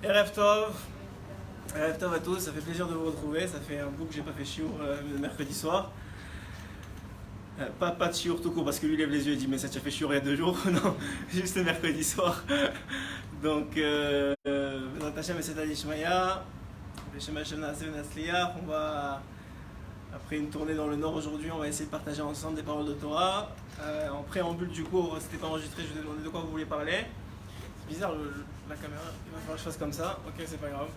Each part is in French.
Erev Tov à tous, ça fait plaisir de vous retrouver, ça fait un bout que j'ai pas fait chiour le mercredi soir. Pas de chiour tout court parce que lui lève les yeux et dit mais ça t'a fait chiour il y a 2 jours, non, juste le mercredi soir. Donc, Bezrat Hashem et Seta Dishmaya, Beshem Hashem Naaseh Venasliach, on va, après une tournée dans le nord aujourd'hui, on va essayer de partager ensemble des paroles de Torah. En préambule du cours, c'était pas enregistré, je vous ai demandé de quoi vous voulez parler. C'est bizarre la caméra, il va falloir que je fasse comme ça, ok c'est pas grave.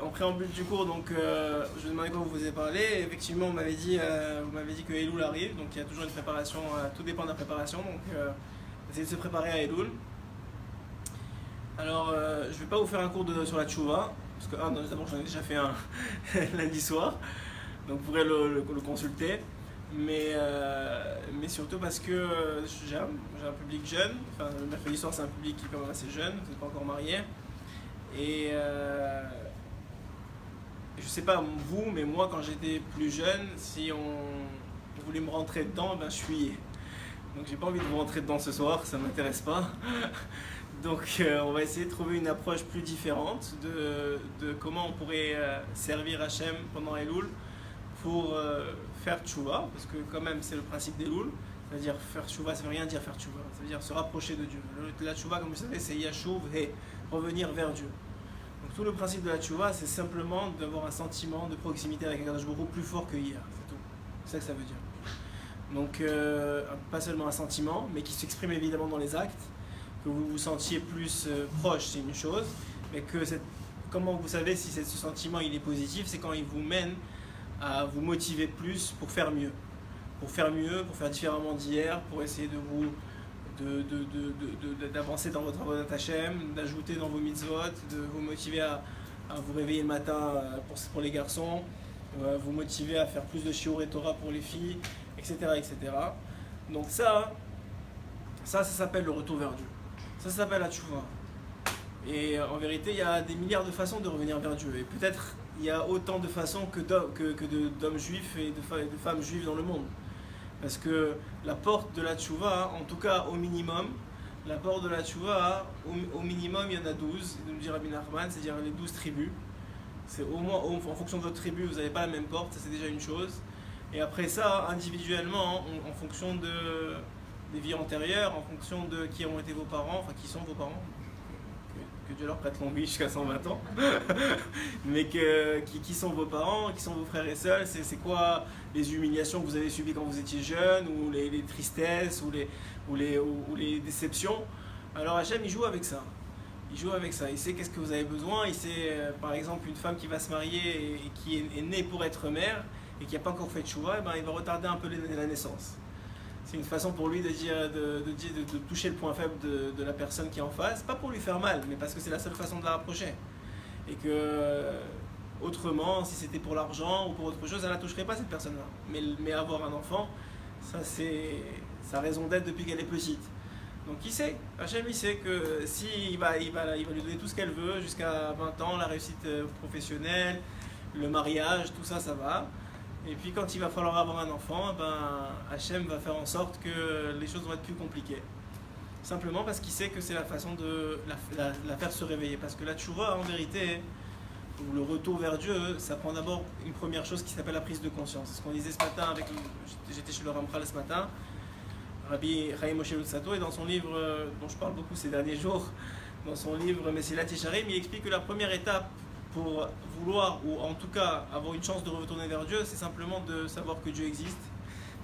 En préambule du cours, donc je vous ai demandé quoi vous avez parlé. Effectivement, vous m'avez dit que Elul arrive, donc il y a toujours une préparation, tout dépend de la préparation, donc essayez de se préparer à Elul. Alors, je vais pas vous faire un cours sur la tchouva, parce que d'abord j'en ai déjà fait un lundi soir, donc vous pourrez le consulter. Mais surtout parce que j'ai un public jeune, enfin le mercredi soir c'est un public qui est quand même assez jeune, vous n'êtes pas encore marié. Et je sais pas vous, mais moi quand j'étais plus jeune, si on voulait me rentrer dedans, ben je fuyais. Donc j'ai pas envie de vous rentrer dedans ce soir, ça m'intéresse pas. Donc on va essayer de trouver une approche plus différente de comment on pourrait servir Hachem pendant Elul pour faire tchouva, parce que quand même c'est le principe des Elul, c'est-à-dire faire tchouva, ça veut rien dire faire tchouva, ça veut dire se rapprocher de Dieu. La tchouva, comme vous savez, c'est yashuv et revenir vers Dieu. Donc tout le principe de la tchouva, c'est simplement d'avoir un sentiment de proximité avec un beaucoup plus fort que hier, c'est tout. C'est ça que ça veut dire. Donc pas seulement un sentiment, mais qui s'exprime évidemment dans les actes, que vous vous sentiez plus proche, c'est une chose, mais que comment vous savez si ce sentiment il est positif, c'est quand il vous mène à vous motiver plus pour faire mieux, pour faire différemment d'hier, pour essayer d'avancer dans votre avodat Hashem, d'ajouter dans vos mitzvot, de vous motiver à vous réveiller le matin pour les garçons, vous motiver à faire plus de shiur et Torah pour les filles, etc. etc. Donc ça s'appelle le retour vers Dieu. Ça s'appelle la tchouva. Et en vérité, il y a des milliards de façons de revenir vers Dieu. Et peut-être il y a autant de façons que d'hommes juifs et de femmes juives dans le monde. Parce que la porte de la tchouva, en tout cas au minimum, la porte de la tchouva, au minimum, il y en a 12, nous dit Rabbi Nachman, c'est-à-dire les 12 tribus. C'est au moins, en fonction de votre tribu, vous n'avez pas la même porte, ça c'est déjà une chose. Et après ça, individuellement, en fonction des vies antérieures, en fonction de qui ont été vos parents, enfin qui sont vos parents, que Dieu leur prête longue vie jusqu'à 120 ans, mais qui sont vos parents, qui sont vos frères et sœurs, c'est quoi les humiliations que vous avez subies quand vous étiez jeune, ou les tristesses, ou les déceptions. Alors Hachem, il joue avec ça. Il joue avec ça, il sait qu'est-ce que vous avez besoin, il sait, par exemple, une femme qui va se marier et qui est née pour être mère, et qui n'a pas encore fait de tchouva, eh ben, il va retarder un peu la naissance. C'est une façon pour lui de toucher le point faible de la personne qui est en face, pas pour lui faire mal, mais parce que c'est la seule façon de la rapprocher. Et que autrement, si c'était pour l'argent ou pour autre chose, elle ne la toucherait pas cette personne-là. Mais avoir un enfant, ça c'est sa raison d'être depuis qu'elle est petite. Donc il sait, Hachem il sait que il va lui donner tout ce qu'elle veut jusqu'à 20 ans, la réussite professionnelle, le mariage, tout ça, ça va. Et puis quand il va falloir avoir un enfant, ben, Hachem va faire en sorte que les choses vont être plus compliquées. Simplement parce qu'il sait que c'est la façon de la faire se réveiller. Parce que la tchouva, en vérité, ou le retour vers Dieu, ça prend d'abord une première chose qui s'appelle la prise de conscience. C'est ce qu'on disait ce matin, j'étais chez le Ramchal ce matin, Rabbi Chaim Moshe Luzzatto, et dans son livre, dont je parle beaucoup ces derniers jours, dans son livre Mesilat Yesharim, il explique que la première étape pour vouloir, ou en tout cas avoir une chance de retourner vers Dieu, c'est simplement de savoir que Dieu existe,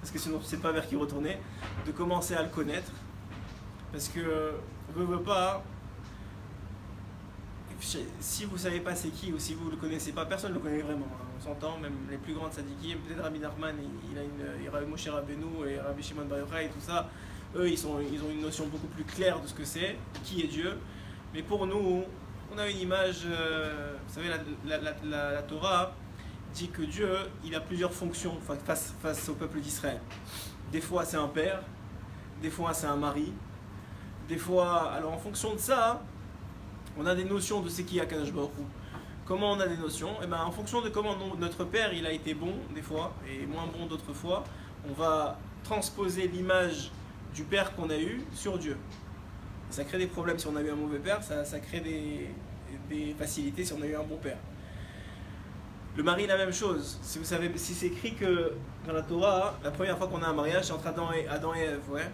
parce que sinon tu ne sais pas vers qui retourner, de commencer à le connaître, parce que veut pas, si vous ne savez pas c'est qui, ou si vous ne le connaissez pas, personne ne le connaît vraiment, hein. On s'entend, même les plus grandes sadikim, peut-être Rabbi Nachman, il a Moshe Rabbeinu et Rabbi Shimon Bar Yochai et tout ça, eux ils ont une notion beaucoup plus claire de ce que c'est, qui est Dieu, mais pour nous, on a une image, vous savez, la Torah dit que Dieu, il a plusieurs fonctions face au peuple d'Israël. Des fois c'est un père, des fois c'est un mari, des fois, alors en fonction de ça, on a des notions de ce qui est Akadosh Baruch Hu. Comment on a des notions? Eh ben, en fonction de comment notre père il a été bon des fois et moins bon d'autres fois, on va transposer l'image du père qu'on a eu sur Dieu. Ça crée des problèmes si on a eu un mauvais père, ça crée des facilités si on a eu un bon père. Le mari, la même chose. Si vous savez, si c'est écrit que dans la Torah, la première fois qu'on a un mariage, c'est entre Adam et Ève, ouais.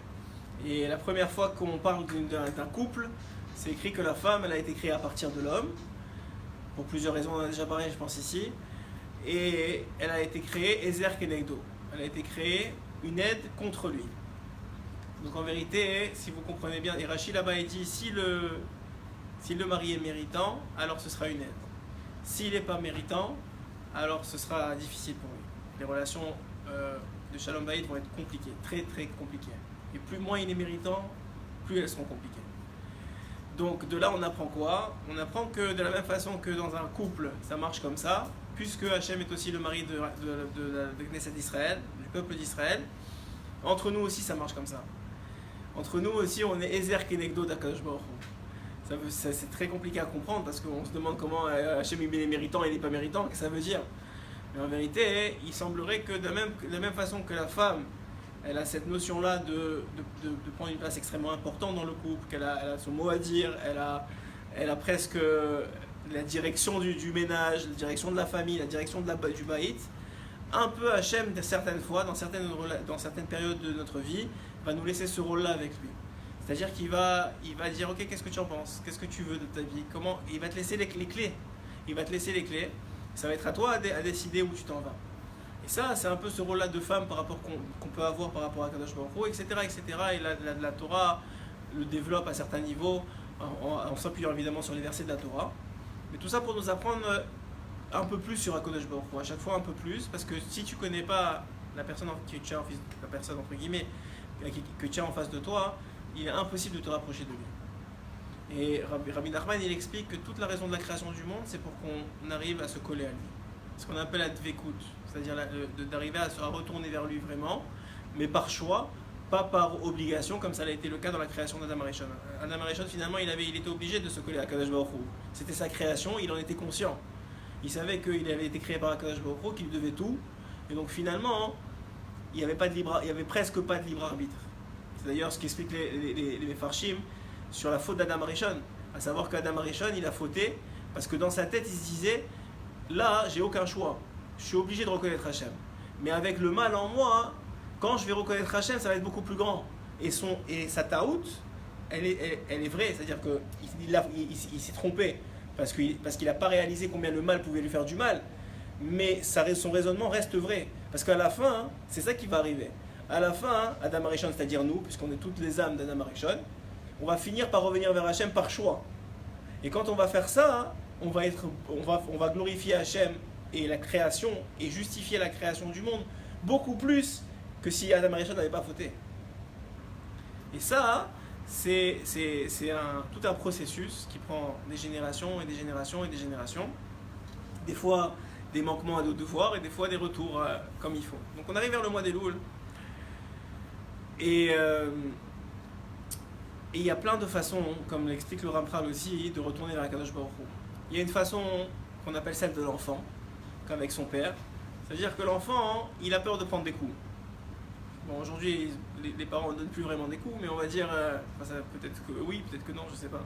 Et la première fois qu'on parle d'un couple, c'est écrit que la femme, elle a été créée à partir de l'homme, pour plusieurs raisons, on en a déjà parlé, je pense ici. Et elle a été créée Ezer Kenegdo. Elle a été créée une aide contre lui. Donc en vérité, si vous comprenez bien, et Rachid là-bas il dit si le mari est méritant, alors ce sera une aide. S'il n'est pas méritant, alors ce sera difficile pour lui. Les relations de Shalom Bayit vont être compliquées, très très compliquées. Et plus moins il est méritant, plus elles seront compliquées. Donc de là on apprend quoi? On apprend que de la même façon que dans un couple ça marche comme ça, puisque Hachem est aussi le mari de Knesset d'Israël, du peuple d'Israël, entre nous aussi ça marche comme ça. Entre nous aussi on est Ezer Kenegdo d'Akadosh Baruch Hu. C'est très compliqué à comprendre parce qu'on se demande comment Hachem il est méritant et il n'est pas méritant, qu'est-ce que ça veut dire? Mais en vérité, il semblerait que de la même façon que la femme, elle a cette notion-là de prendre une place extrêmement importante dans le couple, qu'elle a son mot à dire, elle a presque la direction du ménage, la direction de la famille, la direction du baït. Un peu Hachem, certaines fois, dans certaines périodes de notre vie, va nous laisser ce rôle-là avec lui. C'est-à-dire qu'il va dire, ok, qu'est-ce que tu en penses? Qu'est-ce que tu veux de ta vie? Comment? Il va te laisser les clés. Il va te laisser les clés. Ça va être à toi à décider où tu t'en vas. Et ça, c'est un peu ce rôle-là de femme par rapport qu'on peut avoir par rapport à Kadosh Baruch Hu, etc., etc. Et la Torah le développe à certains niveaux en s'appuyant évidemment sur les versets de la Torah. Mais tout ça pour nous apprendre un peu plus sur Kadosh Baruch Hu, à chaque fois un peu plus, parce que si tu connais pas la personne entre guillemets que tu as en face de toi, il est impossible de te rapprocher de lui. Et Rabbi Nachman, il explique que toute la raison de la création du monde, c'est pour qu'on arrive à se coller à lui. Ce qu'on appelle la dvekut, c'est-à-dire d'arriver à retourner vers lui vraiment, mais par choix, pas par obligation, comme ça a été le cas dans la création d'Adam Arishon. Adam Arishon, finalement, il était obligé de se coller à Kadosh Baruch Hu. C'était sa création, il en était conscient. Il savait qu'il avait été créé par Kadosh Baruch Hu, qu'il devait tout, et donc finalement, il n'y avait presque pas de libre arbitre. C'est d'ailleurs ce qu'expliquent les Mefarshim sur la faute d'Adam Arishon, à savoir qu'Adam Arishon, il a fauté, parce que dans sa tête, il se disait, là, j'ai aucun choix, je suis obligé de reconnaître Hachem. Mais avec le mal en moi, quand je vais reconnaître Hachem, ça va être beaucoup plus grand. Et sa taout, elle est vraie, c'est-à-dire qu'il s'est trompé, parce qu'il n'a pas réalisé combien le mal pouvait lui faire du mal, mais son raisonnement reste vrai. Parce qu'à la fin, c'est ça qui va arriver. À la fin, Adam Arishon, c'est-à-dire nous, puisqu'on est toutes les âmes d'Adam Arishon, on va finir par revenir vers Hachem par choix. Et quand on va faire ça, on va glorifier Hachem et la création, et justifier la création du monde, beaucoup plus que si Adam Arishon n'avait pas fauté. Et ça, c'est tout un processus qui prend des générations et des générations et des générations. Des fois, des manquements à nos devoirs et des fois des retours comme il faut. Donc on arrive vers le mois d'Elul. Et il y a plein de façons, comme l'explique le Ramchal aussi, de retourner vers Kadosh Baruch Hu. Il y a une façon qu'on appelle celle de l'enfant, qu'avec son père. C'est-à-dire que l'enfant, il a peur de prendre des coups. Bon, aujourd'hui, les parents ne donnent plus vraiment des coups, mais on va dire, peut-être que oui, peut-être que non, je sais pas.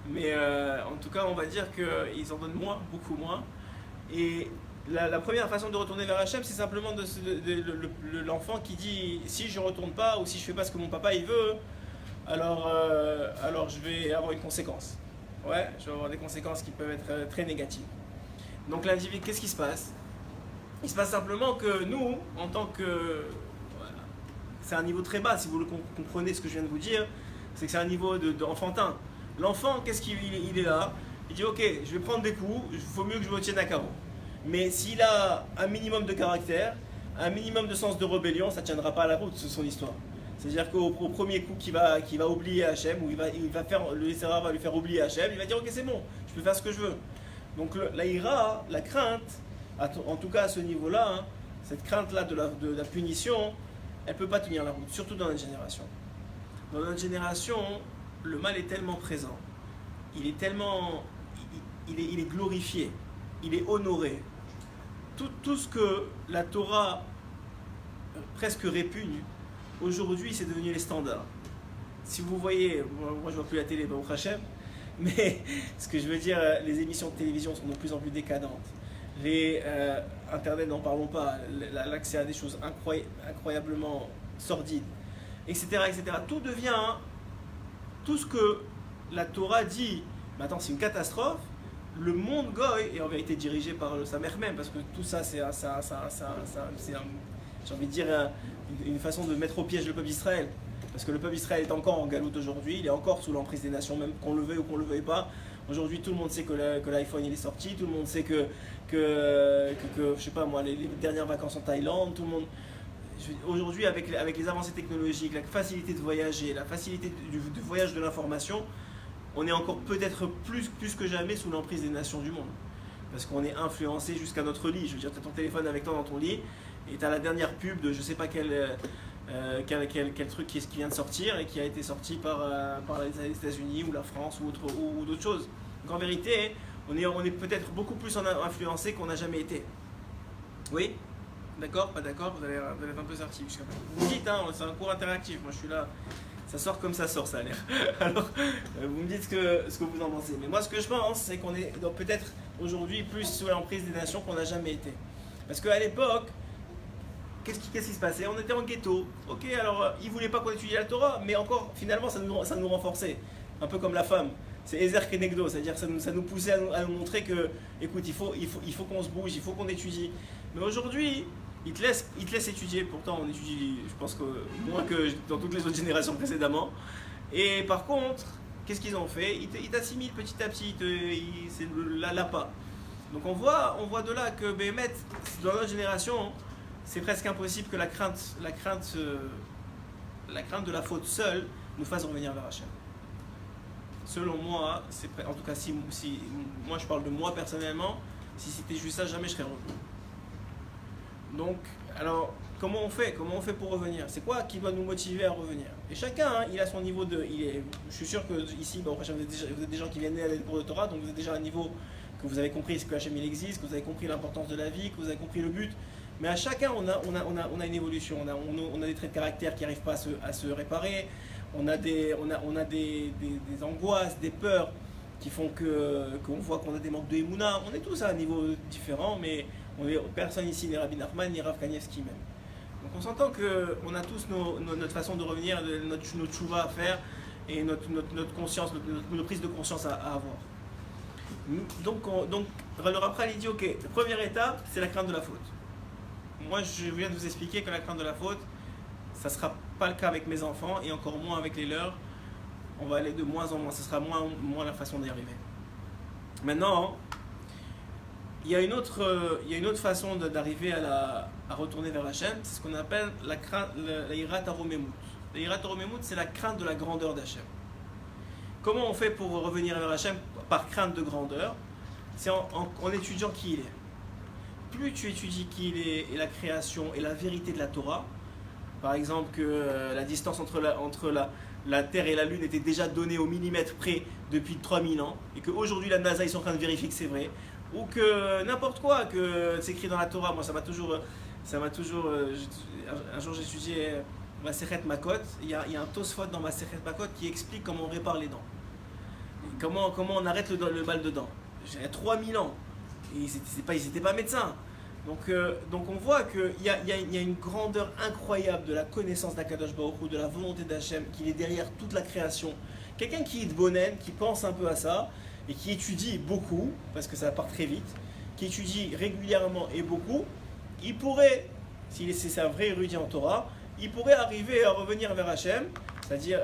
Mais en tout cas, on va dire qu'ils en donnent moins, beaucoup moins. Et la première façon de retourner vers Hachem, c'est simplement l'enfant qui dit si je ne retourne pas ou si je ne fais pas ce que mon papa il veut, alors je vais avoir une conséquence. Ouais, je vais avoir des conséquences qui peuvent être très négatives. Donc l'individu, qu'est-ce qui se passe? Il se passe simplement que nous, en tant que... Voilà, c'est un niveau très bas, si vous le comprenez ce que je viens de vous dire, c'est que c'est un niveau d'enfantin. L'enfant, qu'est-ce qu'il est là? Il dit ok, je vais prendre des coups, il faut mieux que je me tienne à carreau. Mais s'il a un minimum de caractère, un minimum de sens de rébellion, ça ne tiendra pas à la route, c'est son histoire. C'est-à-dire qu'au premier coup qu'il va oublier Hachem, ou le Sera va lui faire oublier Hachem, il va dire ok c'est bon, je peux faire ce que je veux. Donc la ira, la crainte, en tout cas à ce niveau-là, hein, cette crainte-là de la punition, elle ne peut pas tenir la route, surtout dans notre génération. Dans notre génération, le mal est tellement présent, il est tellement, il est glorifié, il est honoré. Tout ce que la Torah presque répugne, aujourd'hui c'est devenu les standards. si vous voyez, moi je vois plus la télé, au Hachem, mais ce que je veux dire, les émissions de télévision sont de plus en plus décadentes. Internet, n'en parlons pas, l'accès à des choses incroyablement sordides, etc., etc. Tout devient, tout ce que la Torah dit, maintenant c'est une catastrophe, le monde goy est en vérité dirigé par sa mère même, parce que tout ça, c'est j'ai envie de dire, une façon de mettre au piège le peuple d'Israël. Parce que le peuple d'Israël est encore en galoute aujourd'hui, il est encore sous l'emprise des nations, même qu'on le veuille ou qu'on ne le veuille pas. Aujourd'hui, tout le monde sait que l'iPhone il est sorti, tout le monde sait que je sais pas moi, les dernières vacances en Thaïlande, tout le monde. Aujourd'hui, avec les avancées technologiques, la facilité de voyager, la facilité du voyage de l'information, on est encore peut-être plus que jamais sous l'emprise des nations du monde. Parce qu'on est influencé jusqu'à notre lit. Je veux dire, tu as ton téléphone avec toi dans ton lit et tu as la dernière pub de je sais pas quel truc qui vient de sortir et qui a été sorti par les États-Unis ou la France ou d'autres choses. Donc en vérité, on est peut-être beaucoup plus influencé qu'on n'a jamais été. Oui? D'accord? Pas d'accord? Vous allez être un peu sorti jusqu'à maintenant. Vous me dites, hein, c'est un cours interactif. Moi je suis là. Ça sort comme ça sort, ça a l'air. Alors, vous me dites ce que vous en pensez. Mais moi, ce que je pense, c'est qu'on est peut-être aujourd'hui plus sous l'emprise des nations qu'on n'a jamais été. Parce qu'à l'époque, qu'est-ce qui se passait? On était en ghetto. Ok, alors ils ne voulaient pas qu'on étudie la Torah, mais encore, finalement, ça nous renforçait. Un peu comme la femme. C'est Ezer Kenegdo, c'est-à-dire que ça nous poussait à nous montrer que, écoute, il faut qu'on se bouge, il faut qu'on étudie. Mais aujourd'hui, il te laisse étudier, pourtant on étudie, je pense que moins que dans toutes les autres générations précédemment. Et par contre, qu'est-ce qu'ils ont fait? Ils t'assimilent petit à petit, c'est l'appât. Donc on voit de là que Béhémet, dans notre génération, c'est presque impossible que la crainte de la faute seule nous fasse revenir vers Hachem. Selon moi, en tout cas si moi je parle de moi personnellement, si c'était juste ça, jamais je serais revenu. Donc, alors, comment on fait pour revenir? C'est quoi qui doit nous motiver à revenir? Et chacun, hein, il a son niveau de... je suis sûr que ici, vous êtes des gens qui viennent à l'aide pour le Torah, donc vous êtes déjà à un niveau que vous avez compris ce que Hachem il existe, que vous avez compris l'importance de la vie, que vous avez compris le but. Mais à chacun, on a une évolution, on a des traits de caractère qui n'arrivent pas à se réparer, on a des angoisses, des peurs qui font qu'on voit qu'on a des manques de Emouna. On est tous à un niveau différent, mais personne ici n'est Rabbi Nachman ni Rav Kanievski même. Donc on s'entend qu'on a tous notre façon de revenir, notre tchouva à faire et notre conscience, notre prise de conscience à avoir. Donc le Raphaël il dit ok, la première étape c'est la crainte de la faute. Moi je viens de vous expliquer que la crainte de la faute, ça ne sera pas le cas avec mes enfants et encore moins avec les leurs. On va aller de moins en moins, ce sera moins la façon d'y arriver. Maintenant, il y a une autre façon d'arriver à retourner vers Hachem, c'est ce qu'on appelle la Yirat HaRomemut. La Yirat HaRomemut, c'est la crainte de la grandeur d'Hachem. Comment on fait pour revenir vers Hachem par crainte de grandeur? C'est en étudiant qui il est. Plus tu étudies qui il est et la création et la vérité de la Torah, par exemple que la distance entre la Terre et la Lune était déjà donnée au millimètre près depuis 3000 ans et qu'aujourd'hui la NASA ils sont en train de vérifier que c'est vrai, ou que n'importe quoi, que c'est écrit dans la Torah. Moi ça m'a toujours un jour j'étudiais Masechet Makot, il y a un Tosfot dans Masechet Makot qui explique comment on répare les dents, comment on arrête le mal de dents. Il y a 3000 ans et ils n'étaient pas médecins. Donc on voit qu'il y a une grandeur incroyable de la connaissance d'Akadosh Baruch Hu, de la volonté d'Hachem, qui est derrière toute la création. Quelqu'un qui est de bonen, qui pense un peu à ça, et qui étudie beaucoup, parce que ça part très vite, qui étudie régulièrement et beaucoup, il pourrait, s'il c'est un vrai érudit en Torah, il pourrait arriver à revenir vers Hachem, c'est-à-dire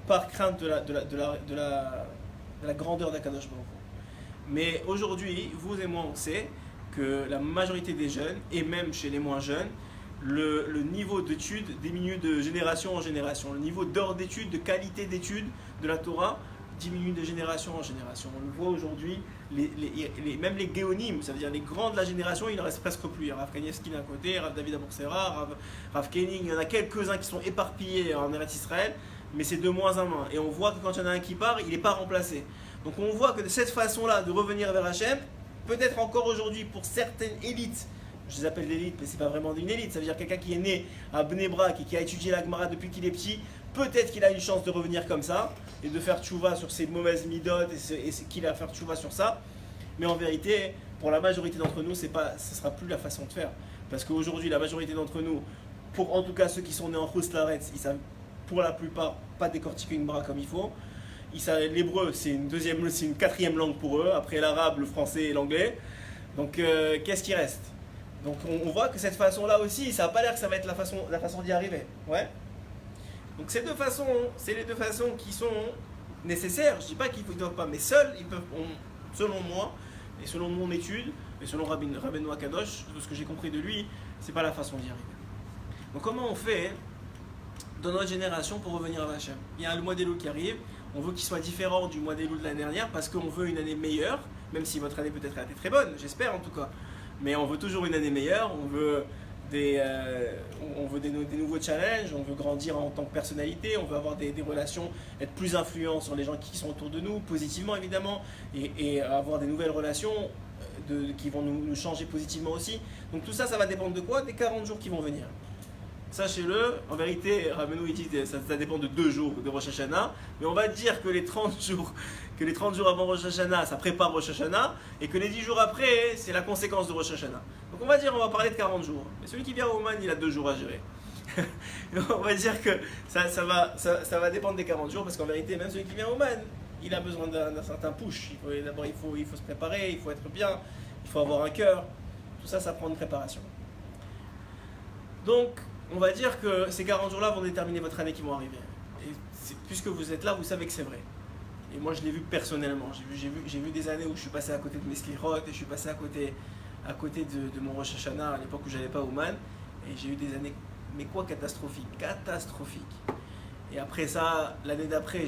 par crainte de la grandeur d'Akadosh Baruch Hu. Mais aujourd'hui, vous et moi on sait que la majorité des jeunes, et même chez les moins jeunes, le niveau d'études diminue de génération en génération. Le niveau d'heures d'études, de qualité d'études de la Torah diminue de génération en génération. On le voit aujourd'hui, même les géonimes, ça veut dire les grands de la génération, il ne reste presque plus. Il y a Rav Kanievski d'un côté, Rav David Aboursera, Rav Koenig, il y en a quelques-uns qui sont éparpillés en Eretz Israël, mais c'est de moins en moins. Et on voit que quand il y en a un qui part, il n'est pas remplacé. Donc on voit que de cette façon-là de revenir vers Hachem, peut-être encore aujourd'hui pour certaines élites, je les appelle l'élite, mais ce n'est pas vraiment une élite, ça veut dire quelqu'un qui est né à Bnei Brak et qui a étudié la Gemara depuis qu'il est petit, peut-être qu'il a une chance de revenir comme ça et de faire tchouva sur ses mauvaises midotes et qu'il a à faire tchouva sur ça. Mais en vérité, pour la majorité d'entre nous, ce ne sera plus la façon de faire. Parce qu'aujourd'hui, la majorité d'entre nous, pour en tout cas ceux qui sont nés en Khoslaretz, ils savent pour la plupart pas décortiquer une bra comme il faut. L'hébreu, c'est une quatrième langue pour eux, après l'arabe, le français et l'anglais. Donc qu'est-ce qui reste? Donc on voit que cette façon-là aussi, ça n'a pas l'air que ça va être la façon d'y arriver. Ouais. Donc ces deux façons, c'est les deux façons qui sont nécessaires. Je ne dis pas qu'ils ne doivent pas, mais seuls, selon moi, et selon mon étude, et selon Rabbeinu Akadosh, de ce que j'ai compris de lui, c'est pas la façon d'y arriver. Donc comment on fait dans notre génération pour revenir à Hachem? Il y a le mois d'Elul qui arrive, on veut qu'il soit différent du mois d'Elul de l'année dernière parce qu'on veut une année meilleure, même si votre année peut-être a été très bonne, j'espère en tout cas. Mais on veut toujours une année meilleure, on veut des nouveaux challenges, on veut grandir en tant que personnalité, on veut avoir des relations, être plus influents sur les gens qui sont autour de nous, positivement évidemment, et avoir des nouvelles relations qui vont nous changer positivement aussi. Donc tout ça, ça va dépendre de quoi? Des 40 jours qui vont venir. Sachez-le, en vérité, Rabbeinu il dit que ça dépend de 2 jours de Rosh Hashanah, mais on va dire que les 30 jours avant Rosh Hashanah, ça prépare Rosh Hashanah, et que les 10 jours après, c'est la conséquence de Rosh Hashanah. Donc on va parler de 40 jours. Mais celui qui vient au Oman, il a 2 jours à gérer. On va dire que ça va dépendre des 40 jours, parce qu'en vérité, même celui qui vient au Oman, il a besoin d'un certain push. D'abord, il faut se préparer, il faut être bien, il faut avoir un cœur. Tout ça, ça prend une préparation. Donc, on va dire que ces 40 jours-là vont déterminer votre année qui vont arriver. Et puisque vous êtes là, vous savez que c'est vrai. Et moi, je l'ai vu personnellement. J'ai vu des années où je suis passé à côté de mes slichot et je suis passé à côté de mon Rosh Hashanah à l'époque où je n'allais pas au Man. Et j'ai eu des années, mais quoi, catastrophiques. Et après ça, l'année d'après,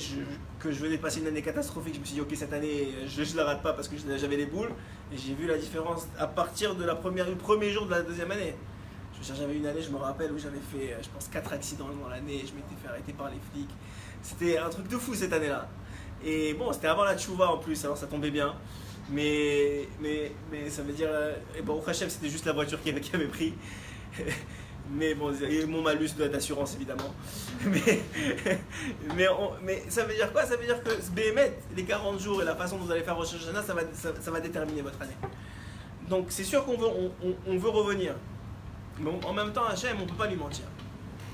que je venais de passer une année catastrophique, je me suis dit, ok, cette année, je ne la rate pas parce que j'avais les boules. Et j'ai vu la différence à partir du premier jour de la deuxième année. J'avais une année, je me rappelle, où j'avais fait, je pense, 4 accidents dans l'année, je m'étais fait arrêter par les flics. C'était un truc de fou cette année-là. Et bon, c'était avant la tchouva en plus, alors ça tombait bien. Mais ça veut dire, et bon, au Hachem, c'était juste la voiture qui avait pris. Mais bon, et mon malus d'assurance évidemment. Mais ça veut dire quoi? Ça veut dire que ce Béhémet, les 40 jours et la façon dont vous allez faire Rosh Hashanah, ça va déterminer votre année. Donc c'est sûr qu'on veut revenir. Mais en même temps, Hachem, on ne peut pas lui mentir.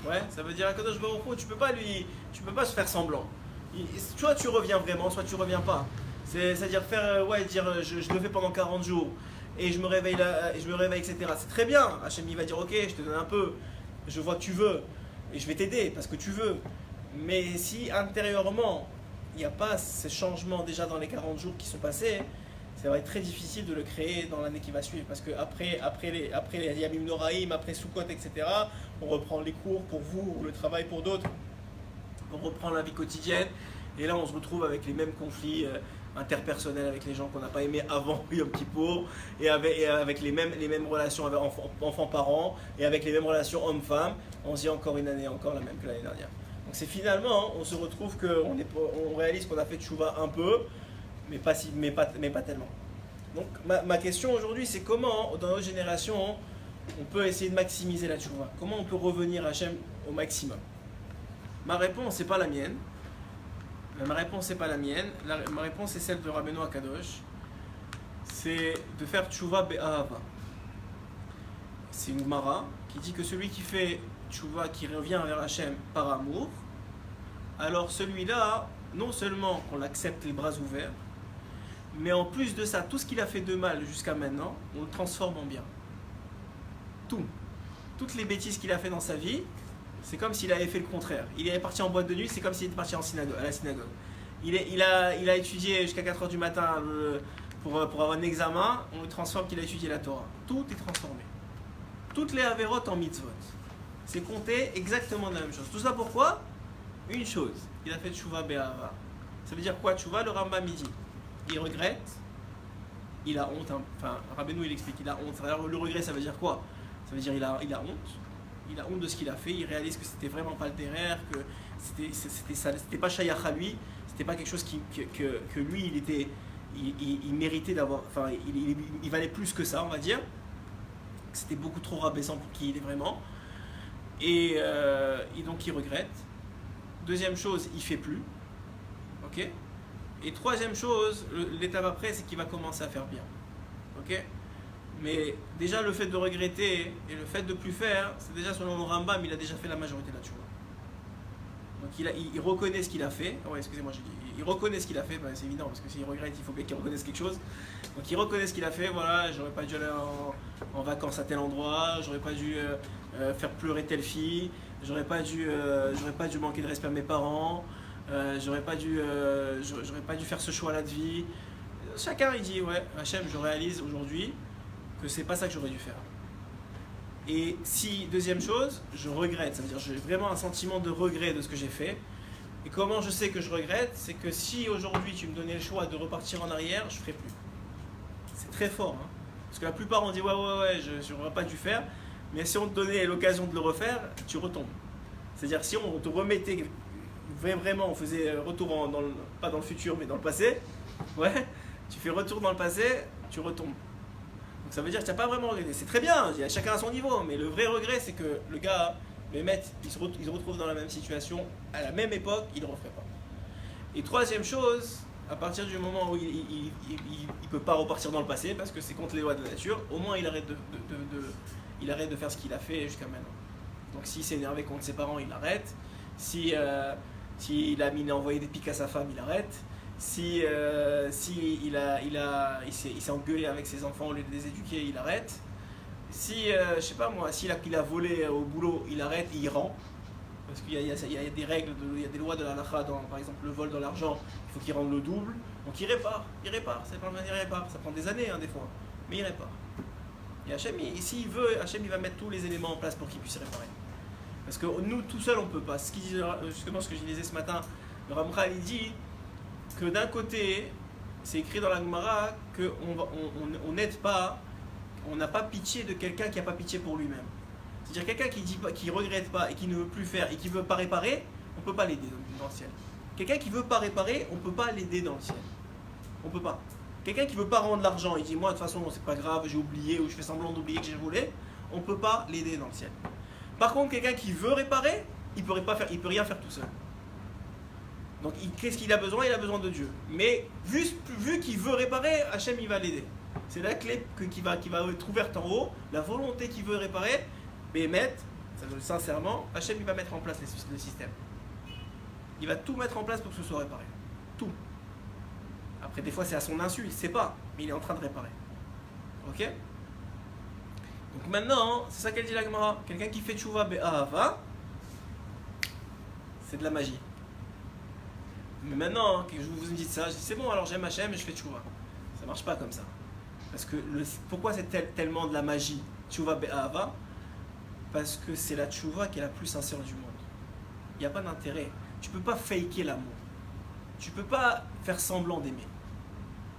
Ouais, ça veut dire à Kadosh Baruch Hu, tu peux pas se faire semblant. Soit tu reviens vraiment, soit tu reviens pas. C'est-à-dire dire je le fais pendant 40 jours et je me réveille etc. C'est très bien. Hachem il va dire ok, je te donne un peu, je vois que tu veux et je vais t'aider parce que tu veux. Mais si intérieurement il n'y a pas ce changement déjà dans les 40 jours qui sont passés, ça va être très difficile de le créer dans l'année qui va suivre parce que après les Yamim Noraïm, après Sukkot, etc., on reprend les cours pour vous ou le travail pour d'autres, on reprend la vie quotidienne et là on se retrouve avec les mêmes conflits interpersonnels avec les gens qu'on n'a pas aimés avant Yom Kippour et avec les mêmes relations avec enfants-parents et avec les mêmes relations hommes-femmes. On se dit encore une année, encore la même que l'année dernière. Donc c'est finalement, on se retrouve qu'on réalise qu'on a fait tchouva un peu, mais pas tellement. Donc ma question aujourd'hui, c'est comment, dans notre génération, on peut essayer de maximiser la tchouva? Comment on peut revenir à Hachem au maximum? Ma réponse n'est pas la mienne. Ma réponse est celle de Rabbeinu Akadosh. C'est de faire tchouva be'ahava. C'est une Gemara qui dit que celui qui fait tchouva, qui revient vers Hachem par amour, alors celui-là, non seulement on l'accepte les bras ouverts, mais en plus de ça, tout ce qu'il a fait de mal jusqu'à maintenant, on le transforme en bien. Toutes les bêtises qu'il a fait dans sa vie, c'est comme s'il avait fait le contraire. Il est parti en boîte de nuit, c'est comme s'il était parti à la synagogue. Il a étudié jusqu'à 4h du matin pour avoir un examen, on le transforme qu'il a étudié la Torah. Tout est transformé. Toutes les avérotes en mitzvot. C'est compté exactement la même chose. Tout ça pourquoi? Une chose, il a fait tchouva be'ahava. Ça veut dire quoi tchouva? Le Rambam dit. Il regrette, il a honte, enfin Rabbeinu il explique, il a honte. Alors le regret ça veut dire quoi? Ça veut dire il a honte de ce qu'il a fait, il réalise que c'était vraiment pas le derrière, que c'était pas shayach à lui, c'était pas quelque chose que lui il méritait d'avoir, enfin il valait plus que ça on va dire, c'était beaucoup trop rabaissant pour qui il est vraiment, et donc il regrette. Deuxième chose, il fait plus. Ok. Et troisième chose, l'étape après, c'est qu'il va commencer à faire bien. Ok. Mais déjà le fait de regretter et le fait de plus faire, c'est déjà selon le Rambam, il a déjà fait la majorité de la tchouva. Donc il reconnaît ce qu'il a fait. Oh, excusez-moi, j'ai dit. Il reconnaît ce qu'il a fait, ben, c'est évident parce que s'il regrette, il faut bien qu'il reconnaisse quelque chose. Donc il reconnaît ce qu'il a fait. Voilà, j'aurais pas dû aller en vacances à tel endroit, j'aurais pas dû faire pleurer telle fille, j'aurais pas dû manquer de respect à mes parents, j'aurais pas dû faire ce choix-là de vie. Chacun il dit ouais, Hachem, je réalise aujourd'hui que c'est pas ça que j'aurais dû faire. Et si, deuxième chose, je regrette, ça veut dire j'ai vraiment un sentiment de regret de ce que j'ai fait. Et comment je sais que je regrette? C'est que si aujourd'hui tu me donnais le choix de repartir en arrière, je ne ferais plus. C'est très fort, hein. Parce que la plupart on dit ouais, je n'aurais pas dû faire, mais si on te donnait l'occasion de le refaire, tu retombes. C'est-à-dire si on te remettait vraiment, on faisait retour pas dans le futur mais dans le passé, ouais, tu fais retour dans le passé, tu retombes. Donc ça veut dire que tu n'as pas vraiment regretté. C'est très bien, chacun à son niveau, mais le vrai regret c'est que le gars, il se retrouve dans la même situation, à la même époque, il ne le referait pas. Et troisième chose, à partir du moment où il ne peut pas repartir dans le passé, parce que c'est contre les lois de la nature, au moins il arrête de faire ce qu'il a fait jusqu'à maintenant. Donc s'il s'est énervé contre ses parents, il arrête. S'il a envoyé des pics à sa femme, il arrête. Si il s'est engueulé avec ses enfants au lieu de les éduquer, il arrête. Si, je sais pas moi, s'il a volé au boulot, il arrête et il rend. Parce qu'il y a des règles, il y a des lois de la halakha, par exemple le vol de l'argent, il faut qu'il rende le double. Donc il répare, c'est pas mal, il répare. Ça prend des années des fois, mais il répare. Et Hachem, s'il veut, Hachem il va mettre tous les éléments en place pour qu'il puisse réparer. Parce que nous, tout seul, on peut pas. Justement, ce que je disais ce matin, le Ramchal il dit que d'un côté, c'est écrit dans la Gemara qu'on n'aide pas, on n'a pas pitié de quelqu'un qui n'a pas pitié pour lui-même. C'est-à-dire quelqu'un qui regrette pas et qui ne veut plus faire et qui ne veut pas réparer, on ne peut pas l'aider dans le ciel. Quelqu'un qui ne veut pas réparer, on ne peut pas l'aider dans le ciel. On ne peut pas. Quelqu'un qui ne veut pas rendre l'argent, il dit moi de toute façon c'est pas grave, j'ai oublié ou je fais semblant d'oublier que j'ai volé, on ne peut pas l'aider dans le ciel. Par contre, quelqu'un qui veut réparer, il peut rien faire tout seul. Donc qu'est-ce qu'il a besoin? Il a besoin de Dieu. Mais vu qu'il veut réparer, Hachem il va l'aider. C'est la clé qui va être ouverte en haut, la volonté qu'il veut réparer, Béhémet, sincèrement, Hachem il va mettre en place le système. Il va tout mettre en place pour que ce soit réparé. Tout. Après des fois c'est à son insu, il ne sait pas, mais il est en train de réparer. Ok? Donc maintenant, c'est ça qu'elle dit la Gemara. Quelqu'un qui fait tchouva be'ahava, c'est de la magie. Mais maintenant que vous me dites ça, je dis c'est bon, alors j'aime Hachem et je fais tchouva. Ça marche pas comme ça. Parce que pourquoi c'est tellement de la magie, tchouva be'ahava? Parce que c'est la tchouva qui est la plus sincère du monde. Il n'y a pas d'intérêt. Tu ne peux pas faker l'amour. Tu ne peux pas faire semblant d'aimer.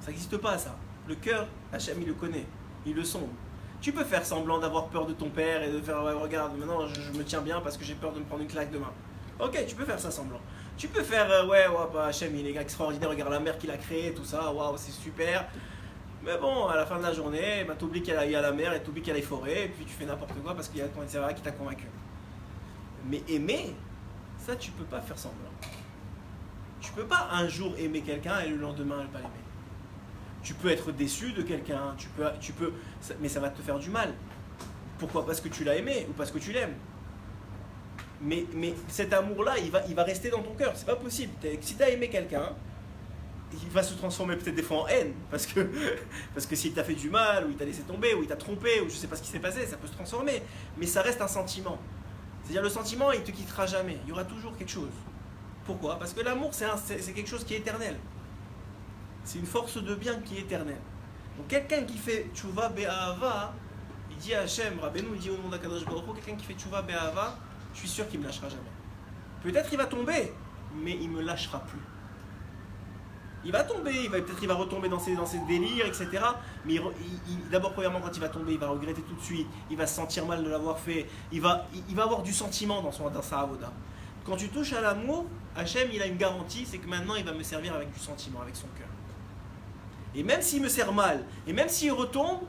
Ça n'existe pas ça. Le cœur, Hachem il le connaît, il le sonde. Tu peux faire semblant d'avoir peur de ton père et de faire ouais, regarde, maintenant je me tiens bien parce que j'ai peur de me prendre une claque demain. Ok, tu peux faire ça semblant. Tu peux faire ouais, Hachem il est extraordinaire, regarde la mer qu'il a créée, tout ça, waouh, c'est super. Mais bon, à la fin de la journée, tu oublies qu'il y a la mer et tu oublies qu'il y a les forêts, et puis tu fais n'importe quoi parce qu'il y a ton etc. qui t'a convaincu. Mais aimer, ça tu peux pas faire semblant. Tu peux pas un jour aimer quelqu'un et le lendemain ne pas l'aimer. Tu peux être déçu de quelqu'un, mais ça va te faire du mal. Pourquoi? Parce que tu l'as aimé ou parce que tu l'aimes. Mais cet amour-là, il va rester dans ton cœur. C'est pas possible. Si tu as aimé quelqu'un, il va se transformer peut-être des fois en haine. Parce que s'il t'a fait du mal, ou il t'a laissé tomber, ou il t'a trompé, ou je sais pas ce qui s'est passé, ça peut se transformer. Mais ça reste un sentiment. C'est-à-dire le sentiment, il te quittera jamais. Il y aura toujours quelque chose. Pourquoi? Parce que l'amour, c'est quelque chose qui est éternel. C'est une force de bien qui est éternelle. Donc quelqu'un qui fait tchouva be'ahava, il dit à Hachem, Rabbeinu, il dit au nom d'Akadosh Baruch Hu, quelqu'un qui fait tchouva be'ahava, je suis sûr qu'il ne me lâchera jamais. Peut-être il va tomber, mais il ne me lâchera plus. Il va tomber, peut-être il va retomber dans ses délires, etc. Mais d'abord, premièrement, quand il va tomber, il va regretter tout de suite, il va se sentir mal de l'avoir fait, il va avoir du sentiment dans sa avoda. Quand tu touches à l'amour, Hachem, il a une garantie, c'est que maintenant, il va me servir avec du sentiment, avec son cœur. Et même s'il me sert mal, et même s'il retombe,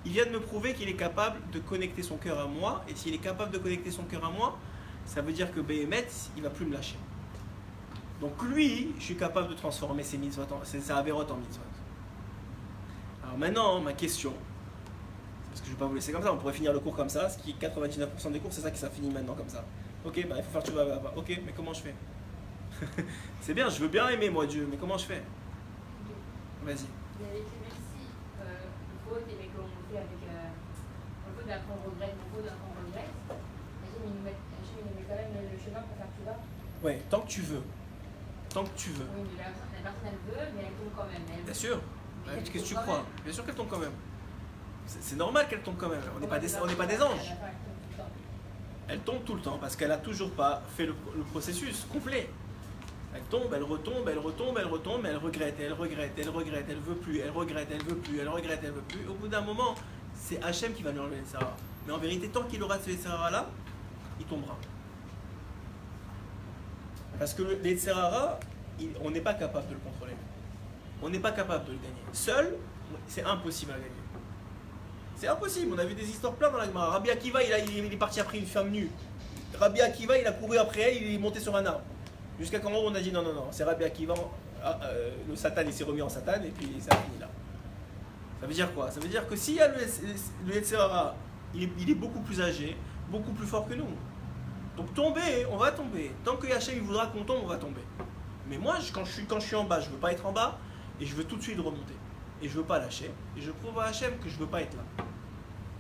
il vient de me prouver qu'il est capable de connecter son cœur à moi. Et s'il est capable de connecter son cœur à moi, ça veut dire que Béhémet, il ne va plus me lâcher. Donc lui, je suis capable de transformer ses avérotes en mitzvot. Alors maintenant, ma question, parce que je ne vais pas vous laisser comme ça, on pourrait finir le cours comme ça, ce qui est 99% des cours, c'est ça qui ça finit maintenant comme ça. Ok, bah il faut faire tu vas. Ok, mais comment je fais? C'est bien, je veux bien aimer moi Dieu, mais comment je fais? Vas-y. Vous avez écrit merci, une faute, mais comme on fait avec une faute d'après on regrette, une faute d'après on regrette. Hachem il nous met quand même le chemin pour faire tout va. Ouais, tant que tu veux. Tant que tu veux. Oui, mais la personne elle veut, mais elle tombe quand même. Bien sûr. Qu'est-ce que tu crois? Bien sûr qu'elle tombe quand même. C'est normal qu'elle tombe quand même. On n'est pas des anges. Elle tombe tout le temps parce qu'elle n'a toujours pas fait le processus complet. Elle tombe, elle retombe, elle retombe, elle retombe, mais elle regrette, elle regrette, elle regrette, elle veut plus, elle regrette, elle veut plus, elle regrette, elle veut plus. Au bout d'un moment, c'est Hachem qui va lui enlever les Sarah. Mais en vérité, tant qu'il aura ces Sarah là, il tombera. Parce que les Sarah, on n'est pas capable de le contrôler. On n'est pas capable de le gagner. Seul, c'est impossible à gagner. C'est impossible. On a vu des histoires plein dans la Gemara. Rabbi Akiva, il est parti après une femme nue. Rabbi Akiva, il a couru après elle, il est monté sur un arbre. Jusqu'à quand on a dit non, c'est Rabbi Akiva, le Satan il s'est remis en Satan et puis ça a fini là. Ça veut dire quoi? Ça veut dire que s'il y a le Yetzirah, il est beaucoup plus âgé, beaucoup plus fort que nous. Donc tomber, on va tomber. Tant que Hachem il voudra qu'on tombe, on va tomber. Mais moi, quand je suis en bas, je veux pas être en bas et je veux tout de suite remonter. Et je veux pas lâcher. Et je prouve à Hachem que je veux pas être là.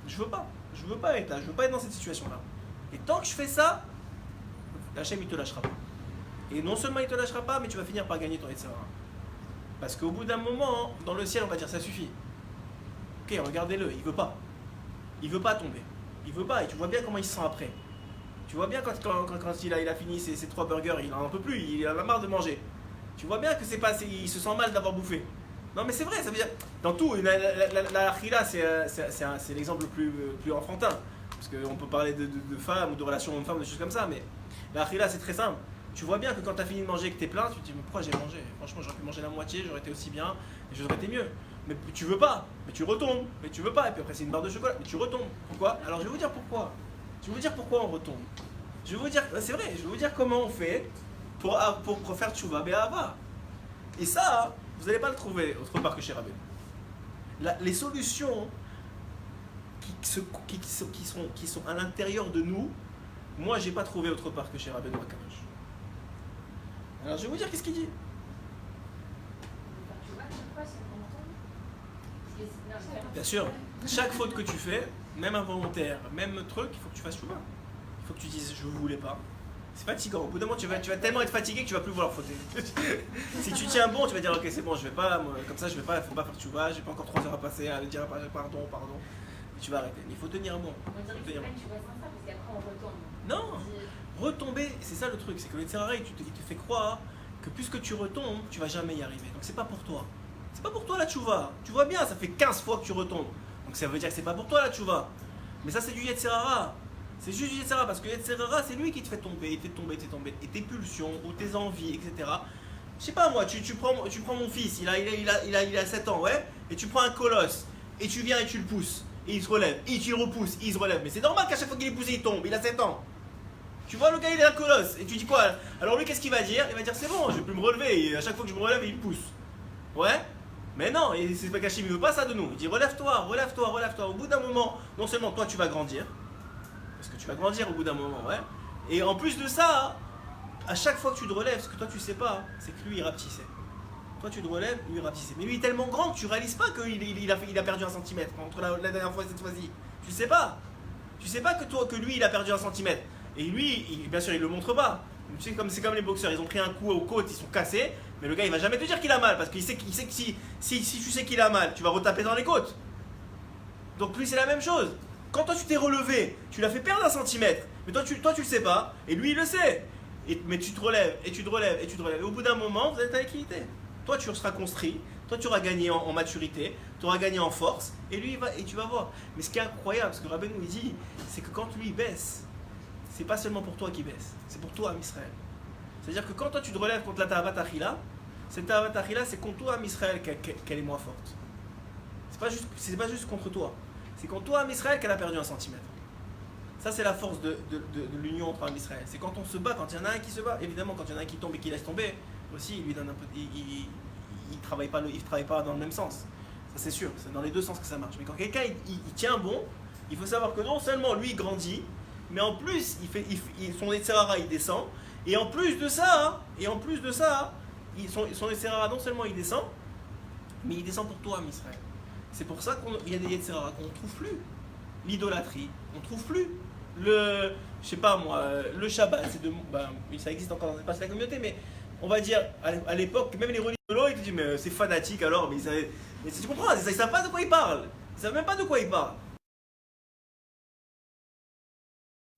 Je veux pas être là, je veux pas être dans cette situation-là. Et tant que je fais ça, Hachem il te lâchera pas. Et non seulement il te lâchera pas, mais tu vas finir par gagner ton Yetzirah. Parce qu'au bout d'un moment, dans le ciel, on va dire ça suffit. Ok, regardez-le, il veut pas. Il veut pas tomber. Il veut pas, et tu vois bien comment il se sent après. Tu vois bien quand il a fini ses 3 burgers, il en peut plus, il en a marre de manger. Tu vois bien que c'est pas, il se sent mal d'avoir bouffé. Non mais c'est vrai, ça veut dire, dans tout, la achila c'est l'exemple le plus enfantin. Parce qu'on peut parler de femmes ou de relations hommes-femmes, des choses comme ça, mais la achila c'est très simple. Tu vois bien que quand tu as fini de manger et que tu es plein, tu te dis mais pourquoi j'ai mangé? Franchement j'aurais pu manger la moitié, j'aurais été aussi bien, et j'aurais été mieux. Mais tu veux pas, mais tu retombes, mais tu veux pas, et puis après c'est une barre de chocolat, mais tu retombes. Pourquoi? Alors je vais vous dire pourquoi. Je vais vous dire pourquoi on retombe. Je vais vous dire, c'est vrai, je vais vous dire comment on fait pour faire tchouva be'ahava. Et ça, vous n'allez pas le trouver autre part que chez Rabbeinu. Les solutions qui sont à l'intérieur de nous, moi j'ai pas trouvé autre part que chez Rabbeinu Akadosh. Alors je vais vous dire qu'est-ce qu'il dit. Bien sûr, chaque faute que tu fais, même involontaire, même truc, il faut que tu fasses chouva. Il faut que tu dises je ne voulais pas. C'est fatigant. Au bout d'un moment, tu vas tellement être fatigué que tu vas plus vouloir fauter. Si tu tiens bon, tu vas dire ok c'est bon, je vais pas, moi, comme ça je vais pas, faut pas faire chouva, j'ai pas encore 3 heures à passer à dire pardon. Et tu vas arrêter. Mais il faut tenir bon. On dirait que c'est pas une chouva sans ça parce qu'après on retombe. Non, retomber, c'est ça le truc, c'est que le Yetzirah, il te fait croire que puisque tu retombes, tu vas jamais y arriver. Donc c'est pas pour toi. C'est pas pour toi la tchouva. Tu vois bien, ça fait 15 fois que tu retombes. Donc ça veut dire que c'est pas pour toi la tchouva. Mais ça c'est du Yetzirah. C'est juste du Yetzirah parce que Yetzirah c'est lui qui te fait tomber, et tes pulsions ou tes envies, etc. Je sais pas moi, tu prends mon fils, il a 7 ans, ouais, et tu prends un colosse, et tu viens et tu le pousses, et il se relève, et tu le repousses, et il se relève. Mais c'est normal qu'à chaque fois qu'il est poussé, il tombe, il a 7 ans. Tu vois, le gars il est un colosse, et tu dis quoi? Alors lui qu'est-ce qu'il va dire? Il va dire c'est bon, je vais plus me relever, et à chaque fois que je me relève, il me pousse. Ouais? Mais non, et c'est pas qu'Hachem il veut pas ça de nous. Il dit relève-toi. Au bout d'un moment, non seulement toi tu vas grandir, parce que tu vas grandir au bout d'un moment, ouais. Et en plus de ça, à chaque fois que tu te relèves, ce que toi tu sais pas, c'est que lui il rapetissait. Toi tu te relèves, lui il rapetissait. Mais lui il est tellement grand que tu réalises pas qu'il a perdu 1 centimètre entre la dernière fois et cette fois-ci. Tu sais pas. Tu sais pas que lui il a perdu 1 centimètre. Et lui, bien sûr il le montre pas. Tu sais, c'est comme les boxeurs, ils ont pris un coup aux côtes, ils sont cassés, mais le gars il va jamais te dire qu'il a mal, parce qu'il sait que si tu sais qu'il a mal, tu vas retaper dans les côtes. Donc lui c'est la même chose. Quand toi tu t'es relevé, tu l'as fait perdre 1 centimètre, mais toi tu le sais pas, et lui il le sait. Mais tu te relèves, et tu te relèves. Et au bout d'un moment, vous êtes à équité. Toi tu seras construit, toi tu auras gagné en maturité, tu auras gagné en force, et lui et tu vas voir. Mais ce qui est incroyable, ce que Rabbeinu il dit, c'est que quand lui il baisse, c'est pas seulement pour toi qui baisse, c'est pour toi, Israël. C'est-à-dire que quand toi tu te relèves contre la Tahavat Achila, cette Tahavat Achila, c'est contre toi, Israël, qu'elle est moins forte. C'est pas juste contre toi. C'est contre toi, Israël, qu'elle a perdu 1 centimètre. Ça, c'est la force de l'union entre Israël. C'est quand on se bat, quand il y en a un qui se bat. Évidemment, quand il y en a un qui tombe et qui laisse tomber, aussi, il lui donne un peu. Il travaille pas dans le même sens. Ça c'est sûr, c'est dans les deux sens que ça marche. Mais quand quelqu'un il tient bon, il faut savoir que non seulement lui il grandit, mais en plus son Yetzirara il descend, et en plus de ça, son Yetzirara non seulement il descend, mais il descend pour toi, Israël. C'est pour ça qu'il y a des Yetzirara qu'on ne trouve plus. L'idolâtrie, on ne trouve plus. Je sais pas moi, le Shabbat, ça existe encore dans l'espace de la communauté, mais on va dire, à l'époque, même les religieux, ils te disent, mais c'est fanatique alors, mais tu comprends, ils ne savent pas de quoi ils parlent. Ils ne savent même pas de quoi ils parlent.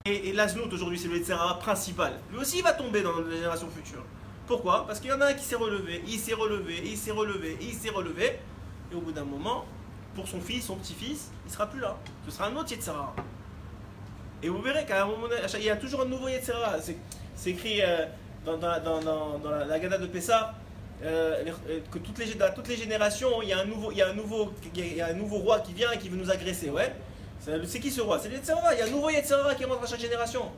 Et l'Aznout aujourd'hui, c'est le Yetzirara principal. Lui aussi, il va tomber dans la génération future. Pourquoi? Parce qu'il y en a un qui s'est relevé, il s'est relevé, il s'est relevé, il s'est relevé, et au bout d'un moment, pour son fils, son petit-fils, il ne sera plus là. Ce sera un autre Yetzirara. Et vous verrez qu'à un moment donné, il y a toujours un nouveau Yetzirara. C'est écrit dans la Gada de Pessah que toutes les générations, il y a un nouveau roi qui vient et qui veut nous agresser. Ouais. C'est qui ce roi? C'est le Yetzirara. Il y a un nouveau Yetzirara qui rentre à chaque génération.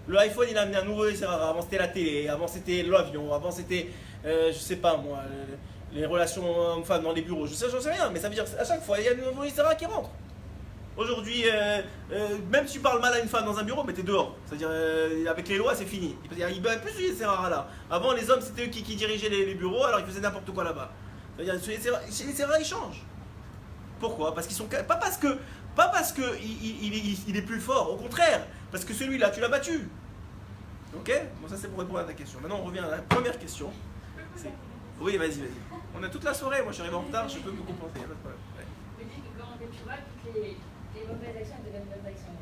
Le iPhone, il a amené un nouveau Yetzirara. Avant c'était la télé, avant c'était l'avion, avant c'était, je sais pas moi, les relations hommes-femmes dans les bureaux. Je sais rien, mais ça veut dire qu'à chaque fois, il y a un nouveau Yetzirara qui rentre. Aujourd'hui, même si tu parles mal à une femme dans un bureau, mais t'es dehors. C'est-à-dire, avec les lois, c'est fini. Il y a plus de Yetzirara là. Avant, les hommes, c'était eux qui dirigeaient les bureaux, alors ils faisaient n'importe quoi là-bas. C'est-à-dire, les Yetzirara, ils changent. Pourquoi? Parce qu'ils sont pas parce que il est plus fort, au contraire, parce que celui-là, tu l'as battu. Ok? Bon, ça c'est pour répondre à ta question. Maintenant, on revient à la première question. Oui, vas-y. On a toute la soirée. Moi, je suis arrivé en retard, je peux me compenser. Il n'y a pas de problème. Tu dis que quand on fait Tchouva, toutes les mauvaises actions deviennent de bonnes actions.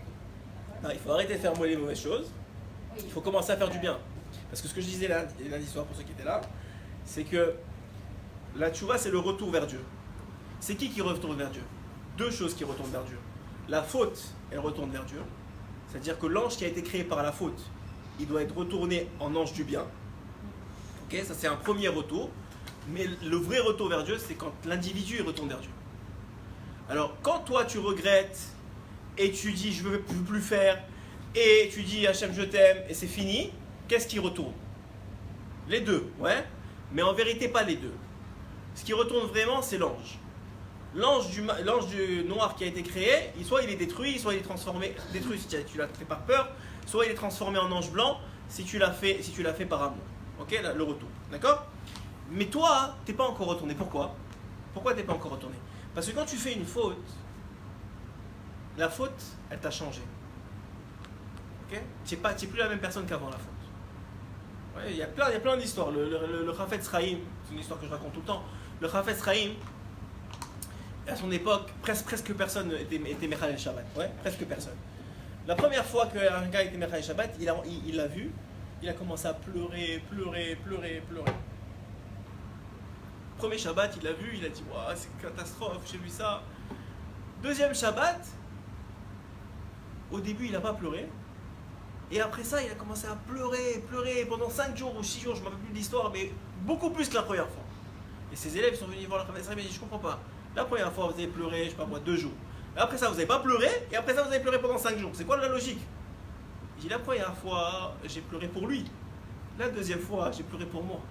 Non, il faut arrêter de faire les mauvaises choses. Oui. Il faut commencer à faire du bien. Parce que ce que je disais lundi soir pour ceux qui étaient là, c'est que la tchouva, c'est le retour vers Dieu. C'est qui retourne vers Dieu? Deux choses qui retournent vers Dieu. La faute, elle retourne vers Dieu. C'est-à-dire que l'ange qui a été créé par la faute, il doit être retourné en ange du bien. Ok, ça c'est un premier retour. Mais le vrai retour vers Dieu, c'est quand l'individu retourne vers Dieu. Alors, quand toi tu regrettes et tu dis je ne veux plus faire et tu dis Hachem je t'aime et c'est fini, qu'est-ce qui retourne? Les deux, ouais. Mais en vérité, pas les deux. Ce qui retourne vraiment, c'est l'ange. L'ange du noir qui a été créé, soit il est détruit, soit il est transformé. Détruit si tu l'as fait par peur, soit il est transformé en ange blanc si tu l'as fait par amour. Ok, le retour. D'accord? Mais toi, t'es pas encore retourné. Pourquoi? Pourquoi t'es pas encore retourné? Parce que quand tu fais une faute, la faute, elle t'a changé. Ok? Tu n'es plus la même personne qu'avant la faute. Ouais, il y a plein d'histoires. Le Chafetz Chaim, c'est une histoire que je raconte tout le temps. Le Chafetz Chaim, à son époque, presque personne était Mechal Shabbat. Ouais, presque personne. La première fois qu'un gars était Mechal Shabbat, il l'a vu, il a commencé à pleurer. Premier Shabbat, il l'a vu, il a dit waouh, c'est une catastrophe, j'ai vu ça. Deuxième Shabbat, au début, il n'a pas pleuré. Et après ça, il a commencé à pleurer pendant 5 jours ou 6 jours, je ne me rappelle plus de l'histoire, mais beaucoup plus que la première fois. Et ses élèves sont venus voir la Chafetz Chaim et ils ont dit je comprends pas. La première fois, vous avez pleuré, je sais pas moi, 2 jours. Après ça, vous n'avez pas pleuré, et après ça, vous avez pleuré pendant 5 jours. C'est quoi la logique? Il dit la première fois, j'ai pleuré pour lui. La deuxième fois, j'ai pleuré pour moi.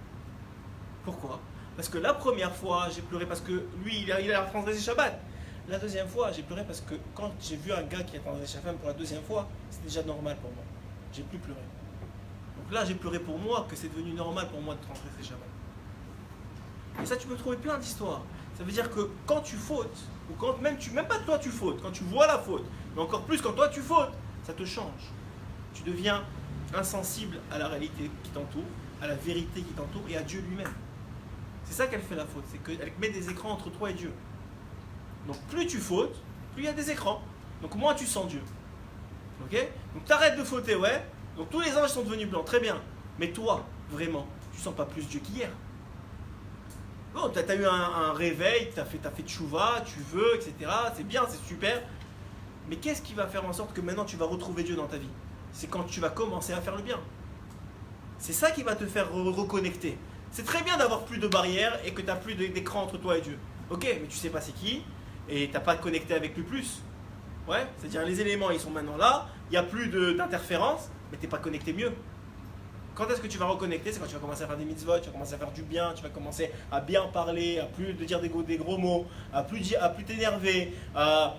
Pourquoi? Parce que la première fois, j'ai pleuré parce que lui, il a transgressé Shabbat. La deuxième fois, j'ai pleuré parce que quand j'ai vu un gars qui a transgressé Shabbat pour la deuxième fois, c'était déjà normal pour moi. J'ai plus pleuré. Donc là, j'ai pleuré pour moi que c'est devenu normal pour moi de transgresser Shabbat. Et ça, tu peux trouver plein d'histoires. Ça veut dire que quand tu fautes, ou quand même pas toi tu fautes, quand tu vois la faute, mais encore plus quand toi tu fautes, ça te change. Tu deviens insensible à la réalité qui t'entoure, à la vérité qui t'entoure et à Dieu lui-même. C'est ça qu'elle fait la faute, c'est qu'elle met des écrans entre toi et Dieu. Donc plus tu fautes, plus il y a des écrans. Donc moins tu sens Dieu. Ok? Donc t'arrêtes de fauter, ouais. Donc tous les anges sont devenus blancs, très bien. Mais toi, vraiment, tu sens pas plus Dieu qu'hier. Bon, tu as eu un réveil, tu as fait tchouva, tu veux, etc. C'est bien, c'est super. Mais qu'est-ce qui va faire en sorte que maintenant tu vas retrouver Dieu dans ta vie? C'est quand tu vas commencer à faire le bien. C'est ça qui va te faire reconnecter. C'est très bien d'avoir plus de barrières et que tu n'as plus d'écran entre toi et Dieu. Ok, mais tu sais pas c'est qui et tu n'as pas connecté avec lui plus. Ouais, c'est-à-dire les éléments ils sont maintenant là, il n'y a plus d'interférence, mais tu n'es pas connecté mieux. quand est-ce que tu vas reconnecter? C'est quand tu vas commencer à faire des mitzvot, tu vas commencer à faire du bien, tu vas commencer à bien parler, à plus de dire des gros mots, à plus t'énerver, à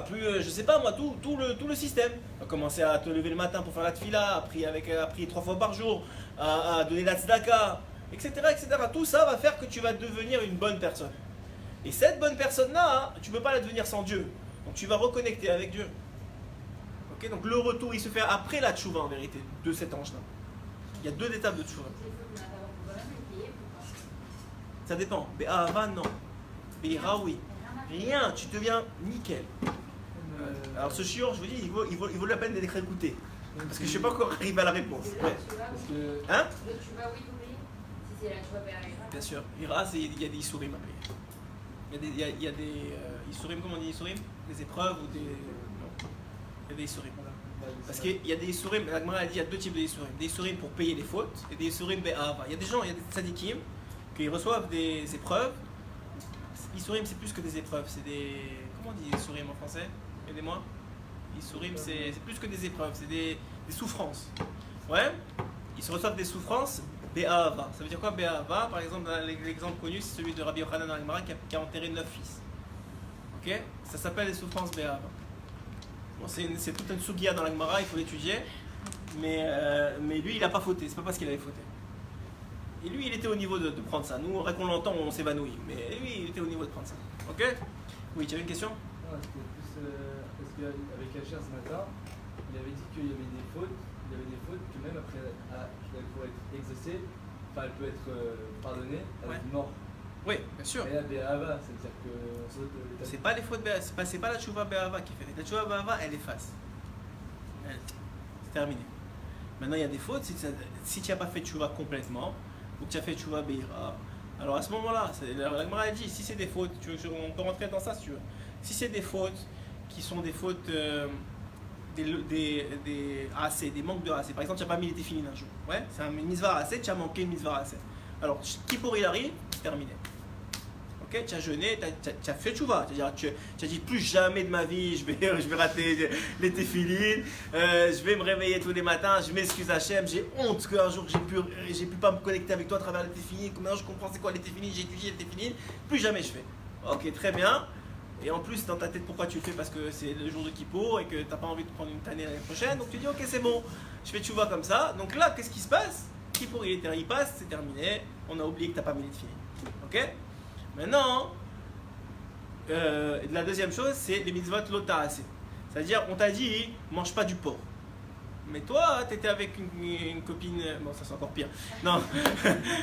plus, je sais pas moi, tout le système. À commencer à te lever le matin pour faire la tefila, à prier 3 fois par jour, à donner la tzedaka, etc., etc. Tout ça va faire que tu vas devenir une bonne personne. Et cette bonne personne-là, tu ne peux pas la devenir sans Dieu. Donc tu vas reconnecter avec Dieu. Okay, donc le retour, il se fait après la tchouva en vérité, de cet ange-là. Il y a 2 étapes de tchouva. Ça dépend. Be'ahava, non. Be'ira, oui. Rien, tu deviens nickel. Alors ce chiot, je vous dis, il vaut la peine d'être écouté. Parce que je ne sais pas encore arriver à la réponse. Ouais. Hein? Le tchouva, oui, oui. Si c'est la tchouva be'ira. Bien sûr. Ira, il y a des isurim à payer. Il y a des isurim, comment on dit isurim? Des épreuves ou des... Non. Il y a des isurim. Parce qu'il y a des isurim, la Gemara a dit il y a 2 types de isurim. Des isurim pour payer les fautes et des isurim be'ahava. Il y a des gens, il y a des tzadikim qui reçoivent des épreuves. Isurim, c'est plus que des épreuves, c'est des... Comment on dit isurim en français? Aidez-moi. Isurim, c'est plus que des épreuves, c'est des souffrances. Ouais. Ils se reçoivent des souffrances be'ahava. Ça veut dire quoi be'ahava? Par exemple, l'exemple connu, c'est celui de Rabbi Yochanan dans la Gemara qui a enterré 9 fils. Ok? Ça s'appelle les souffrances be'ahava. Bon, c'est toute une sugia dans la Gemara, il faut l'étudier. Mais lui, il n'a pas fauté, c'est pas parce qu'il avait fauté. Et lui, il était au niveau de prendre ça. Nous, quand on l'entend, on s'évanouit. Mais lui, il était au niveau de prendre ça. Ok? Oui, tu avais une question? Non, c'était plus parce qu'avec Hacher ce matin, il avait dit qu'il y avait des fautes. Il y avait des fautes que même après, pour être exaucée, enfin, elle peut être pardonnée avec une mort. Oui, bien sûr. Et la Be'ahava, c'est-à-dire qu'on saute de l'état. C'est pas les fautes Be'ahava, c'est pas la tchouva Be'ahava qui fait. La tchouva Be'ahava, elle efface. C'est terminé. Maintenant, il y a des fautes. Si tu n'as pas fait tchouva complètement, ou que tu as fait tchouva Be'ira, alors à ce moment-là, la Gemara a dit, si c'est des fautes, on peut rentrer dans ça si tu veux. Si c'est des fautes qui sont des fautes, des AC, des manques de AC. Par exemple, tu n'as pas mis les téfilines un jour. Ouais, c'est un mitzvah AC, tu as manqué une mitzvah AC. Alors, Kippour il arrive, c'est terminé. Ok, tu as jeûné, tu as fait tchouva. C'est-à-dire, tu as dit plus jamais de ma vie, je vais rater les téfilines, je vais me réveiller tous les matins, je m'excuse Hachem, j'ai honte qu'un jour j'ai pu pas me connecter avec toi à travers les téfilines, maintenant je comprends c'est quoi les téfilines, j'ai étudié les téfilines, plus jamais je fais. Ok, très bien. Et en plus, dans ta tête, pourquoi tu le fais? Parce que c'est le jour de Kippour et que tu n'as pas envie de prendre une tannée l'année prochaine. Donc tu dis, ok, c'est bon, je fais tchouva comme ça. Donc là, qu'est-ce qui se passe? Kippour, il passe, c'est terminé. On a oublié que tu n'as pas mis les téfilines. Ok? Maintenant, la deuxième chose, c'est les mitzvot lota'ase. C'est-à-dire, on t'a dit, mange pas du porc. Mais toi, tu étais avec une copine, bon ça c'est encore pire, non,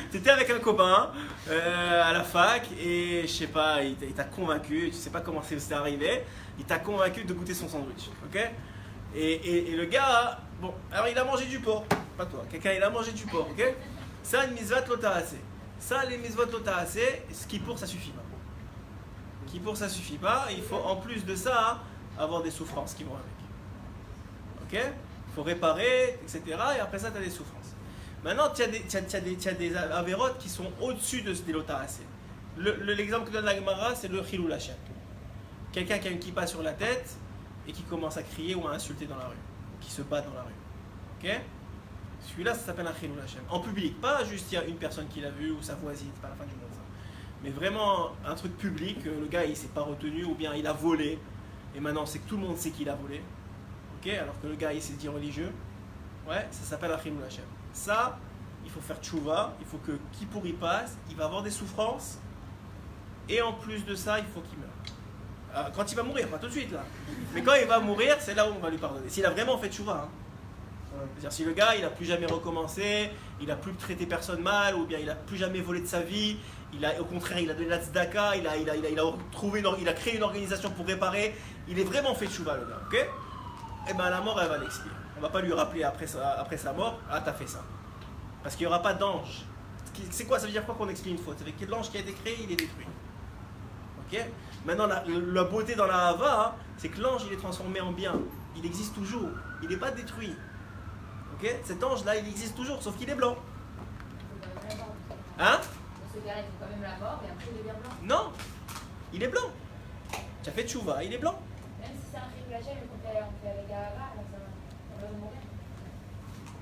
tu étais avec un copain à la fac et je sais pas, il t'a convaincu, tu sais pas comment c'est arrivé, il t'a convaincu de goûter son sandwich, ok? Et le gars, bon, alors il a mangé du porc, pas toi, quelqu'un il a mangé du porc, ok? Ça, une mitzvot lota'ase. Ça, les mitzvot lota'ase, ce qui pour ça suffit pas. Qui pour ça suffit pas, il faut en plus de ça avoir des souffrances qui vont avec. Ok? Il faut réparer, etc. Et après ça, tu as des souffrances. Maintenant, tu as des avérotes qui sont au-dessus de des lota'ase. L'exemple que donne la Gemara, c'est le chilul Hashem. Quelqu'un qui a une kippa sur la tête et qui commence à crier ou à insulter dans la rue, qui se bat dans la rue. Ok? Celui-là, ça s'appelle un chilul Hashem. En public, pas juste il y a une personne qui l'a vu ou sa voisine, c'est pas la fin du monde ça. Mais vraiment un truc public, le gars il s'est pas retenu ou bien il a volé et maintenant c'est que tout le monde sait qu'il a volé. Ok, alors que le gars il s'est dit religieux, ouais, ça s'appelle un chilul Hashem. Ça, il faut faire tchouva, il faut que Kippour y passe, il va avoir des souffrances et en plus de ça, il faut qu'il meure. Quand il va mourir, pas tout de suite là, mais quand il va mourir, c'est là où on va lui pardonner. S'il a vraiment fait tchouva, hein. C'est-à-dire si le gars il a plus jamais recommencé, il a plus traité personne mal, ou bien il a plus jamais volé de sa vie, au contraire il a donné la tzedaka, il a créé une organisation pour réparer, il est vraiment fait tchouva le gars, ok? Et bien la mort elle va l'expier. On va pas lui rappeler après sa mort, ah t'as fait ça. Parce qu'il n'y aura pas d'ange. C'est quoi? Ça veut dire quoi qu'on expie une faute? Ça veut dire que l'ange qui a été créé, il est détruit. Ok? Maintenant la beauté dans la hava, hein, c'est que l'ange il est transformé en bien. Il existe toujours, il n'est pas détruit. Okay? Cet ange-là, il existe toujours, sauf qu'il est blanc. Hein? Dans ce cas-là, il faut quand même la mort, et après il devient blanc. Non, il est blanc. Tu as fait tchouva, il est blanc. Même si c'est un chilul Hashem, on fait avec Ahava, ça va mourir.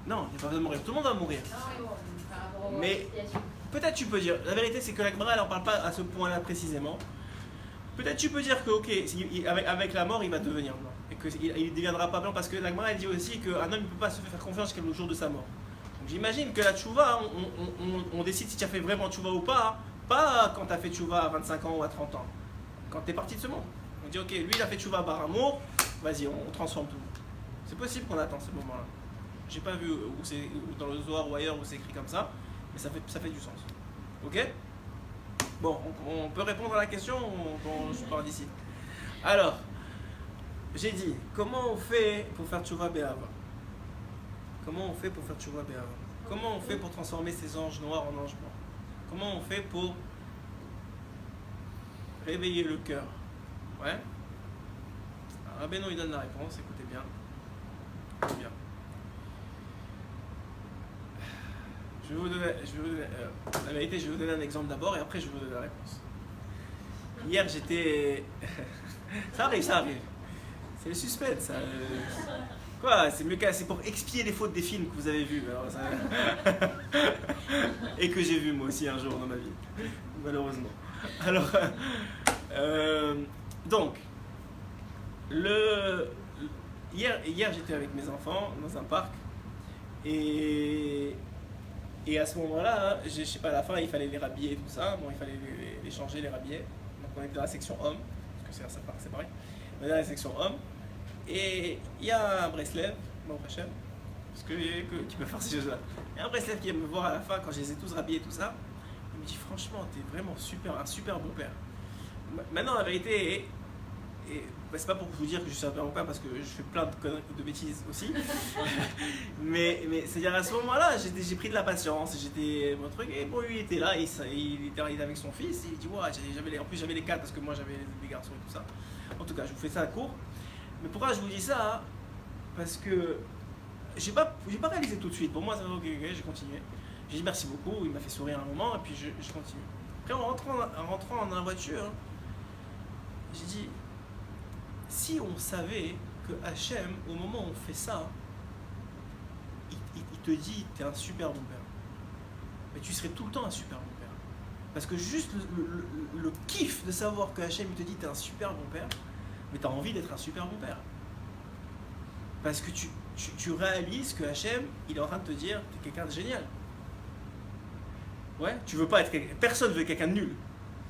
Non, il n'y a pas besoin de mourir. Tout le monde va mourir. Non, mais bon, par rapport aux Mais- situations. Peut-être tu peux dire, la vérité c'est que la Gemara elle en parle pas à ce point-là précisément. Peut-être tu peux dire que ok, avec la mort il va devenir blanc et qu'il ne deviendra pas blanc parce que la Gemara elle dit aussi qu'un homme ne peut pas se faire confiance jusqu'au jour de sa mort. Donc j'imagine que la tchouva, on décide si tu as fait vraiment tchouva ou pas quand tu as fait tchouva à 25 ans ou à 30 ans, quand tu es parti de ce monde. On dit ok, lui il a fait tchouva par amour, vas-y on transforme tout. C'est possible qu'on attend ce moment-là. J'ai pas vu où c'est dans le Zohar ou ailleurs où c'est écrit comme ça. Mais ça fait du sens. Ok? Bon, on peut répondre à la question quand je pars d'ici. Alors, j'ai dit, comment on fait pour faire Tchouva Be'ava? Comment on fait pour faire Tchouva Be'ava? Comment on fait pour transformer ces anges noirs en anges blancs? Comment on fait pour réveiller le cœur? Ouais? Alors, Rabbeinu il donne la réponse, écoutez bien. Écoutez bien. Je vais vous donner, la vérité, je vais vous donner un exemple d'abord et après je vais vous donner la réponse. Hier j'étais... ça arrive. C'est le suspense. Ça. Quoi, c'est mieux qu'à... C'est pour expier les fautes des films que vous avez vus. Alors, ça... et que j'ai vu moi aussi un jour dans ma vie. Malheureusement. Alors, donc, hier j'étais avec mes enfants dans un parc et à ce moment-là, je sais pas, à la fin, il fallait les rhabiller et tout ça. Bon, il fallait les changer, les rhabiller. Donc, on était dans la section homme, parce que ça part séparé. On est dans la section homme. Et il y a un Breslev, bon, Hachem, parce que tu peux faire ces choses-là. Il y a un Breslev qui vient me voir à la fin, quand je les ai tous rhabillés et tout ça. Il me dit, franchement, t'es vraiment un super bon père. Maintenant, la vérité est c'est pas pour vous dire que je suis un super bon père, parce que je fais plein de bêtises aussi. mais c'est-à-dire à ce moment-là, j'ai pris de la patience, j'étais mon truc, et bon, lui il était là, il était avec son fils, il dit ouais, en plus j'avais les quatre parce que moi j'avais des garçons et tout ça. En tout cas, je vous fais ça à court. Mais pourquoi je vous dis ça? Parce que j'ai pas réalisé tout de suite. Pour moi, ça va ok, j'ai continué. J'ai dit merci beaucoup, il m'a fait sourire un moment, et puis je continue. Après, en rentrant dans la voiture, j'ai dit, si on savait que Hachem, au moment où on fait ça, il te dit t'es un super bon père, mais tu serais tout le temps un super bon père. Parce que juste le kiff de savoir que Hachem te dit t'es un super bon père, mais t'as envie d'être un super bon père. Parce que tu réalises que Hachem, il est en train de te dire t'es quelqu'un de génial. Ouais, tu veux pas être quelqu'un. Personne veut être quelqu'un de nul.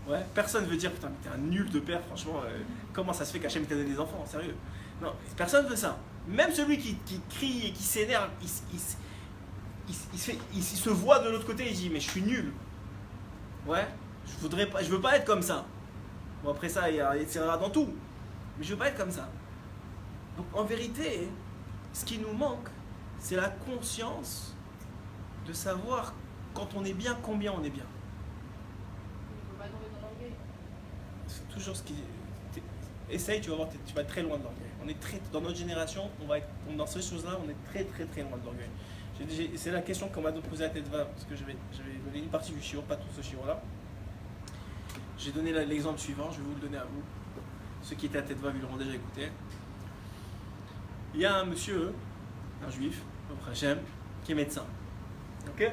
Ouais, personne veut dire putain, mais t'es un nul de père, franchement, comment ça se fait qu'Hachem t'a donné des enfants, sérieux? Non, personne veut ça. Même celui qui crie et qui s'énerve, il se voit de l'autre côté et il dit mais je suis nul. Ouais, je veux pas être comme ça. Bon, après ça, il y a dans tout. Mais je veux pas être comme ça. Donc en vérité, ce qui nous manque, c'est la conscience de savoir quand on est bien, combien on est bien. C'est toujours ce qui... Essaye, tu vas voir, tu vas être très loin de l'orgueil. Dans notre génération, dans ces choses-là, on est très très très loin de l'orgueil. C'est la question qu'on m'a posée à Tetva, parce que j'avais donné une partie du shiur, pas tout ce shiur-là. J'ai donné l'exemple suivant, je vais vous le donner à vous. Ceux qui étaient à Tetva l'ont déjà écouté. Il y a un monsieur, un juif, Hachem, qui est médecin. Ok?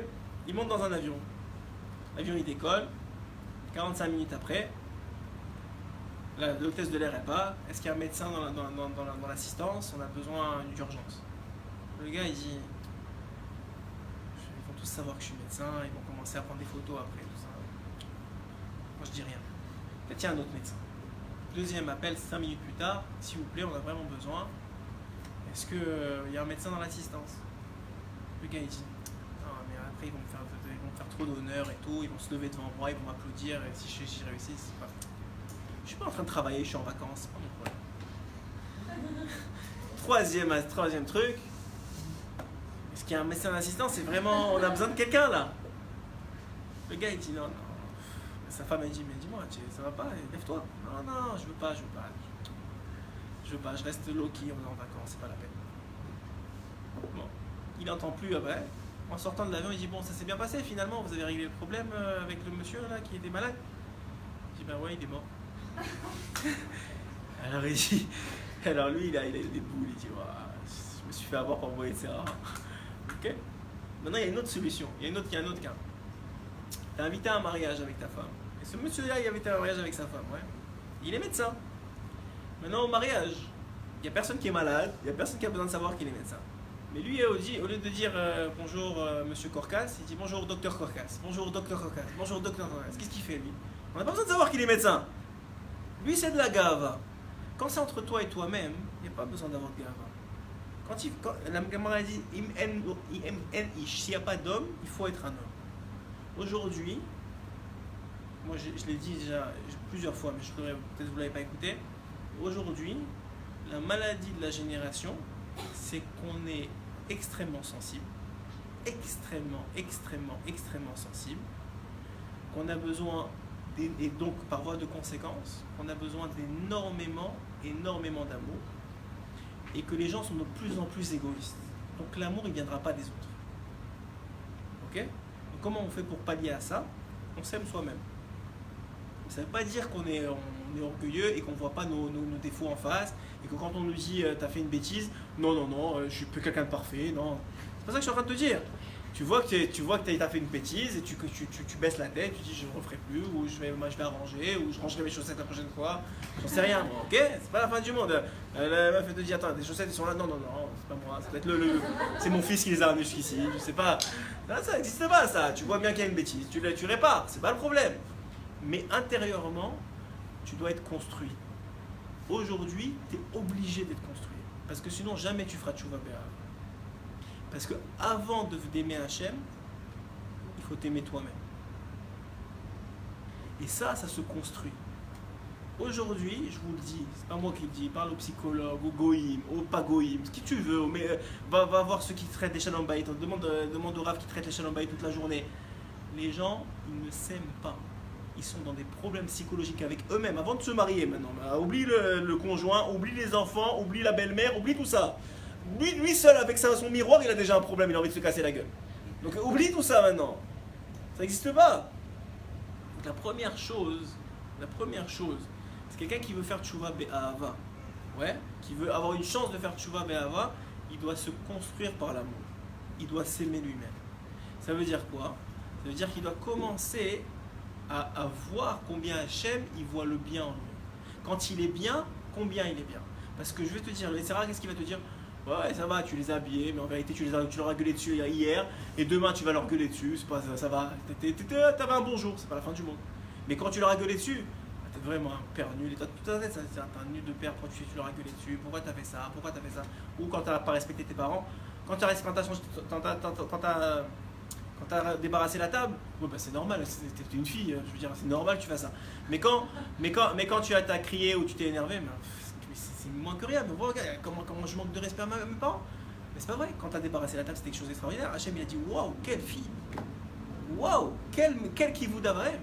Il monte dans un avion. L'avion il décolle. 45 minutes après, l'hôtesse de l'air est pas. Est-ce qu'il y a un médecin dans l'assistance? On a besoin d'urgence. Le gars il dit, ils vont tous savoir que je suis médecin, ils vont commencer à prendre des photos après tout ça. Moi je dis rien. Peut-être il y a un autre médecin. Deuxième appel 5 minutes plus tard, s'il vous plaît, on a vraiment besoin. Est-ce qu'il y a un médecin dans l'assistance? Le gars il dit, non mais après ils vont me faire trop d'honneur et tout, ils vont se lever devant moi, ils vont m'applaudir et si j'y réussis, c'est pas... Je suis pas en train de travailler, je suis en vacances, c'est pas mon problème. Troisième truc, est-ce qu'il y a un médecin d'assistance? C'est vraiment, on a besoin de quelqu'un là. Le gars il dit non. Sa femme elle dit mais dis-moi, ça va pas, lève-toi. Non, je veux pas, je reste low-key, on est en vacances, c'est pas la peine. Bon, il n'entend plus après. En sortant de l'avion, il dit bon, ça s'est bien passé finalement, vous avez réglé le problème avec le monsieur là qui était malade? Je dis ben ouais, il est mort. Alors lui, il a des boules, il dit je me suis fait avoir par Moïse Serra. Ok. Maintenant, il y a une autre solution. Il y a un autre cas. Tu as invité à un mariage avec ta femme. Et ce monsieur-là, il a invité à un mariage avec sa femme. Ouais. Il est médecin. Maintenant, au mariage, il n'y a personne qui est malade. Il n'y a personne qui a besoin de savoir qu'il est médecin. Mais lui, au lieu de dire bonjour monsieur Corcas, il dit bonjour docteur Corcas. Bonjour docteur Corcas. Bonjour docteur Corcas. Qu'est-ce qu'il fait lui? On n'a pas besoin de savoir qu'il est médecin. Lui, c'est de la gava. Quand c'est entre toi et toi-même, il n'y a pas besoin d'avoir de gava. Quand la Gemara dit s'il n'y a pas d'homme, il faut être un homme. Aujourd'hui, moi je l'ai dit déjà plusieurs fois, mais peut-être vous ne l'avez pas écouté. Aujourd'hui, la maladie de la génération, c'est qu'on est extrêmement sensible, extrêmement sensible, qu'on a besoin, et donc par voie de conséquence, qu'on a besoin d'énormément d'amour, et que les gens sont de plus en plus égoïstes. Donc l'amour, il ne viendra pas des autres. Ok? Donc comment on fait pour pallier à ça? On s'aime soi-même. Ça ne veut pas dire qu'on est orgueilleux et qu'on ne voit pas nos défauts en face, et que quand on nous dit t'as fait une bêtise, non, je suis plus quelqu'un de parfait, non. C'est pas ça que je suis en train de te dire. Tu vois que t'as fait une bêtise et tu baisses la tête, tu dis je ne referai plus, ou je vais arranger, ou je rangerai mes chaussettes la prochaine fois, j'en sais rien, moi, ok? C'est pas la fin du monde. La meuf te dit attends, tes chaussettes elles sont là, non, c'est pas moi, c'est peut-être c'est mon fils qui les a ramenées jusqu'ici, je sais pas. Non, ça n'existe pas ça, tu vois bien qu'il y a une bêtise, tu répares, c'est pas le problème. Mais intérieurement, tu dois être construit. Aujourd'hui, tu es obligé d'être construit. Parce que sinon, jamais tu feras tchouva bé'av. Parce que avant d'aimer Hachem, il faut t'aimer toi-même. Et ça se construit. Aujourd'hui, je vous le dis, c'est pas moi qui le dis, parle au psychologue, au goïm, au pas goïm, ce que tu veux, mais va voir ceux qui traitent les shalom bayit, demande au Rav qui traite les shalom bayit toute la journée. Les gens, ils ne s'aiment pas. Ils sont dans des problèmes psychologiques avec eux-mêmes avant de se marier maintenant. Oublie le conjoint, oublie les enfants, oublie la belle-mère, oublie tout ça. Lui seul avec son miroir, il a déjà un problème, il a envie de se casser la gueule. Donc oublie tout ça maintenant. Ça n'existe pas. Donc la première chose, c'est quelqu'un qui veut faire tchouva be'ahava. Ouais, qui veut avoir une chance de faire tchouva be'ahava, il doit se construire par l'amour. Il doit s'aimer lui-même. Ça veut dire quoi? Ça veut dire qu'il doit commencer à voir combien Hachem il voit le bien en lui. Quand il est bien, combien il est bien. Parce que je vais te dire, le Sarah, qu'est-ce qu'il va te dire? Ouais, ça va, tu les as habillés, mais en vérité, tu leur as gueulé dessus hier, et demain, tu vas leur gueuler dessus, c'est pas, ça va, t'avais un bon jour, c'est pas la fin du monde. Mais quand tu leur as gueulé dessus, t'es vraiment un père nul, et toi, toute ta tête, c'est un nul de père, quand tu leur as gueulé dessus, pourquoi t'as fait ça, ou quand t'as pas respecté tes parents, quand t'as débarrassé la table, ouais, bah c'est normal, t'es une fille, je veux dire, c'est normal que tu fasses ça. Mais quand tu as crié ou tu t'es énervé, c'est moins que rien. Mais voilà, comment je manque de respect à mes parents. Mais c'est pas vrai, quand tu as débarrassé la table, c'était quelque chose d'extraordinaire. Hachem il a dit waouh, quelle fille, waouh, quel kivud d'Avraham.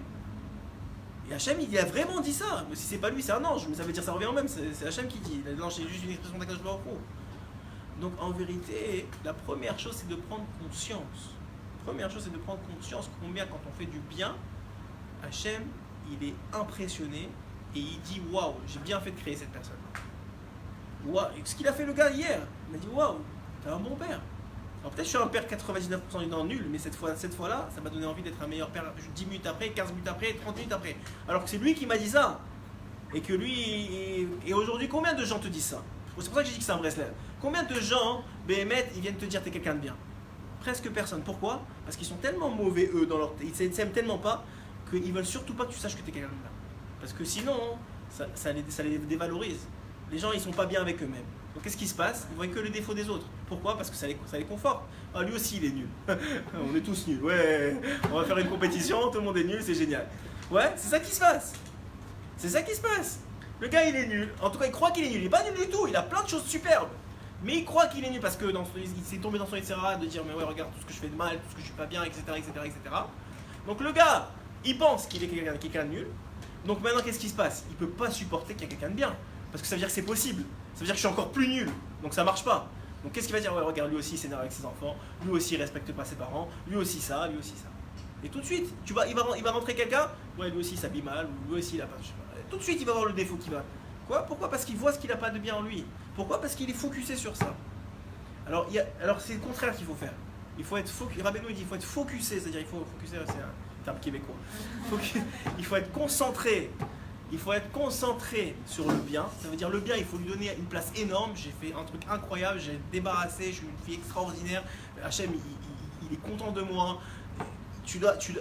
Et Hachem il a vraiment dit ça. Mais si c'est pas lui, c'est un ange, mais ça veut dire ça revient au même, c'est Hachem qui dit. L'ange c'est juste une expression d'Akadosh Baruch Hu. Donc en vérité, la première chose c'est de prendre conscience. Combien quand on fait du bien, Hachem il est impressionné et il dit waouh, j'ai bien fait de créer cette personne. Waouh, ce qu'il a fait le gars hier, il m'a dit waouh, t'es un bon père. Alors peut-être je suis un père 99% du temps nul, mais cette fois-là, ça m'a donné envie d'être un meilleur père 10 minutes après, 15 minutes après, 30 minutes après. Alors que c'est lui qui m'a dit ça. Et que lui, et aujourd'hui, combien de gens te disent ça? C'est pour ça que j'ai dit que c'est un Breslev. Combien de gens, Béhémet, ils viennent te dire t'es quelqu'un de bien? Presque personne. Pourquoi? Parce qu'ils sont tellement mauvais, eux, ils s'aiment tellement pas, qu'ils veulent surtout pas que tu saches que t'es quelqu'un de bien. Parce que sinon, ça les dévalorise. Les gens, ils sont pas bien avec eux-mêmes. Donc qu'est-ce qui se passe? Ils voient que les défauts des autres. Pourquoi? Parce que ça les conforte. Ah, lui aussi, il est nul. On est tous nuls. Ouais, on va faire une compétition, tout le monde est nul, c'est génial. Ouais, c'est ça qui se passe. Le gars, il est nul. En tout cas, il croit qu'il est nul. Il est pas nul du tout. Il a plein de choses superbes. Mais il croit qu'il est nul parce que il s'est tombé dans son Yitzhara de dire mais ouais, regarde tout ce que je fais de mal, tout ce que je suis pas bien, etc. Donc le gars, il pense qu'il est quelqu'un de nul. Donc maintenant, qu'est-ce qui se passe? Il peut pas supporter qu'il y ait quelqu'un de bien. Parce que ça veut dire que c'est possible. Ça veut dire que je suis encore plus nul. Donc ça marche pas. Donc qu'est-ce qu'il va dire? Ouais, regarde, lui aussi il s'énerve avec ses enfants, lui aussi il respecte pas ses parents, lui aussi ça. Et tout de suite, il va rentrer quelqu'un, ouais, lui aussi il s'habille mal, ou lui aussi il a pas. Tout de suite il va voir le défaut qui va. Quoi? Pourquoi? Parce qu'il voit ce qu'il a pas de bien en lui. Pourquoi? Parce qu'il est focusé sur ça. Alors c'est le contraire qu'il faut faire. Il faut être focus. Rabbeinu il dit il faut être focusé, c'est-à-dire il faut focuser, c'est un terme québécois. Il faut être concentré. Il faut être concentré sur le bien. Ça veut dire le bien, il faut lui donner une place énorme. J'ai fait un truc incroyable, j'ai débarrassé, je suis une fille extraordinaire. Hachem, il est content de moi.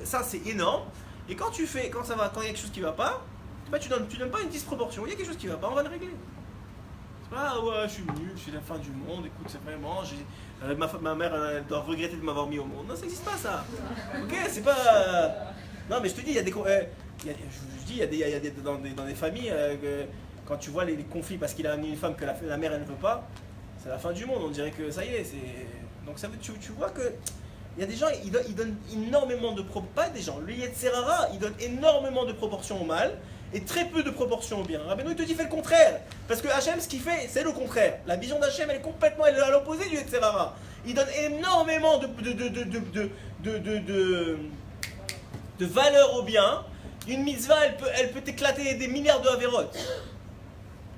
Ça, c'est énorme. Et quand il y a quelque chose qui ne va pas, tu donnes pas une disproportion. Il y a quelque chose qui ne va pas, on va le régler. C'est pas, ouais, je suis nul, je suis la fin du monde. Écoute, c'est vraiment, ma mère elle doit regretter de m'avoir mis au monde. Non, ça n'existe pas, ça. Ok, c'est pas. Non, mais je te dis, il y a des. Il y a dans des familles, quand tu vois les conflits parce qu'il a amené une femme que la mère elle ne veut pas, c'est la fin du monde, on dirait que ça y est. Donc tu vois que il y a des gens, ils donnent énormément de pas des gens, le Yetzer Hara, il donne énormément de proportions au mal et très peu de proportions au bien. Rabbeinu il te dit fais le contraire, parce que Hachem ce qu'il fait c'est le contraire. La vision d'Hachem elle est complètement à l'opposé du Yetzer Hara. Il donne énormément de valeur au bien. Une mitzvah, elle peut t'éclater des milliards de avérotes.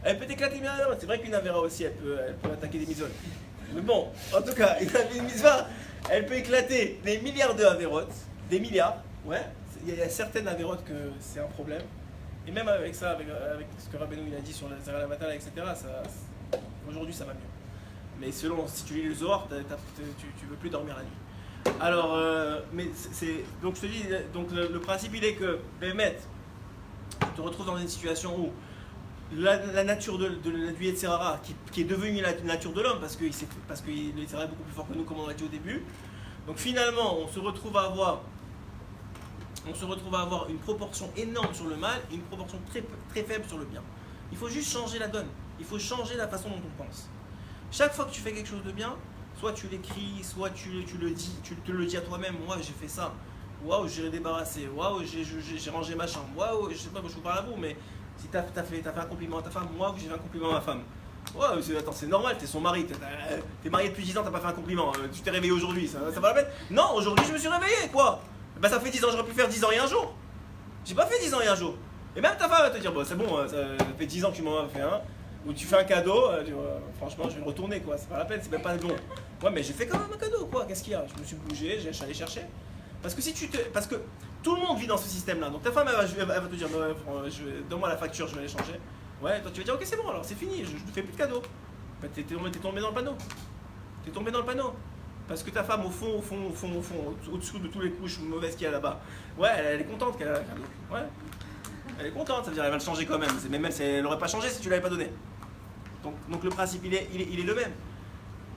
Elle peut t'éclater des milliards d'avérotes. C'est vrai qu'une avéra aussi, elle peut attaquer des mitzvot. Mais bon, en tout cas, une mitzvah, elle peut éclater des milliards de avérotes. Des milliards, ouais. Il y a certaines avérotes que c'est un problème. Et même avec ça, avec ce que Rabbeinu il a dit sur la Zera Vatala, etc., aujourd'hui ça va mieux. Mais selon, si tu lis le Zohar, tu veux plus dormir la nuit. Alors, donc je te dis, donc le principe il est que, Bémet, tu te retrouves dans une situation où la nature du Yetzer Hara, qui est devenue la nature de l'homme, parce que le Yetzer Hara est beaucoup plus fort que nous, comme on l'a dit au début. Donc finalement, on se retrouve à avoir une proportion énorme sur le mal et une proportion très, très faible sur le bien. Il faut juste changer la donne, il faut changer la façon dont on pense. Chaque fois que tu fais quelque chose de bien, soit tu l'écris, soit tu le dis, tu te le dis à toi-même, moi j'ai fait ça, waouh j'ai débarrassé, waouh j'ai rangé ma chambre, waouh je sais pas, je vous parle à vous, mais si t'as fait un compliment à ta femme, moi j'ai fait un compliment à ma femme. Ouais, attends, c'est normal, t'es son mari, t'es marié depuis 10 ans, t'as pas fait un compliment, tu t'es réveillé aujourd'hui, ça va la peine? Non, aujourd'hui je me suis réveillé, quoi. Bah ça fait 10 ans, j'aurais pu faire 10 ans et un jour. J'ai pas fait 10 ans et un jour. Et même ta femme va te dire, bon c'est bon, ça fait 10 ans que tu m'en as fait un. Ou tu fais un cadeau, franchement je vais le retourner quoi, c'est pas la peine, c'est même pas bon. Ouais mais j'ai fait quand même un cadeau quoi, qu'est-ce qu'il y a? Je me suis bougé, je suis allé chercher. Parce que tout le monde vit dans ce système là, donc ta femme elle va te dire, donne-moi la facture, je vais aller changer. Ouais, toi tu vas dire ok c'est bon alors c'est fini, je ne fais plus de cadeau. Bah, t'es tombé dans le panneau. T'es tombé dans le panneau. Parce que ta femme au fond, au-dessous de toutes les couches mauvaises qu'il y a là-bas, ouais elle est contente qu'elle a un cadeau. Ouais. Elle est contente, ça veut dire elle va le changer quand même, même elle n'aurait pas changé si tu ne l'avais pas donné. Donc le principe il est le même.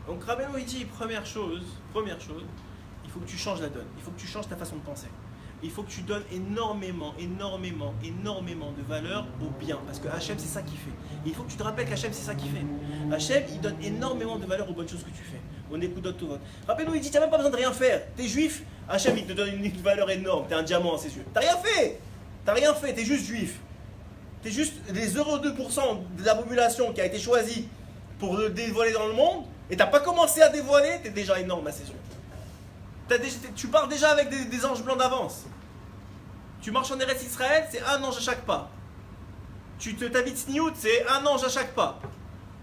Donc Rabbeinu il dit première chose, il faut que tu changes la donne, il faut que tu changes ta façon de penser. Il faut que tu donnes énormément de valeur au bien, parce que Hachem c'est ça qu'il fait. Et il faut que tu te rappelles qu'Hachem c'est ça qu'il fait. Hachem il donne énormément de valeur aux bonnes choses que tu fais. On écoute d'autres tout vote. Rabbeinu il dit tu n'as même pas besoin de rien faire. T'es juif, Hachem il te donne une valeur énorme, t'es un diamant à ses yeux. T'as rien fait, t'es juste juif. T'es juste les 0,2% de la population qui a été choisie pour le dévoiler dans le monde, et t'as pas commencé à dévoiler, t'es déjà énorme à ses yeux. Tu pars déjà avec des anges blancs d'avance. Tu marches en Eretz Israël, c'est un ange à chaque pas. T'habites Sniout, c'est un ange à chaque pas.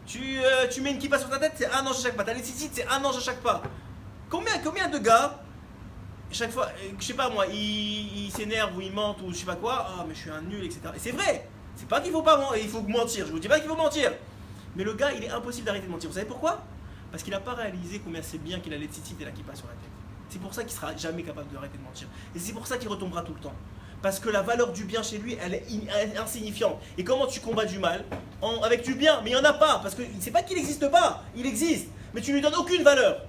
Tu mets une kippa sur ta tête, c'est un ange à chaque pas. T'as les tzitzit, c'est un ange à chaque pas. Combien de gars, chaque fois, je sais pas moi, il s'énerve ou il mente ou je sais pas quoi, ah mais je suis un nul, etc. Et c'est vrai, c'est pas qu'il faut pas mentir, il faut mentir, je vous dis pas qu'il faut mentir. Mais le gars, il est impossible d'arrêter de mentir. Vous savez pourquoi? Parce qu'il n'a pas réalisé combien c'est bien qu'il a les tzitzit et la kippa sur la tête. C'est pour ça qu'il sera jamais capable d'arrêter de mentir. Et c'est pour ça qu'il retombera tout le temps. Parce que la valeur du bien chez lui, elle est insignifiante. Et comment tu combats du mal? Avec du bien, mais il n'y en a pas. Parce que c'est pas qu'il n'existe pas, il existe. Mais tu lui donnes aucune valeur.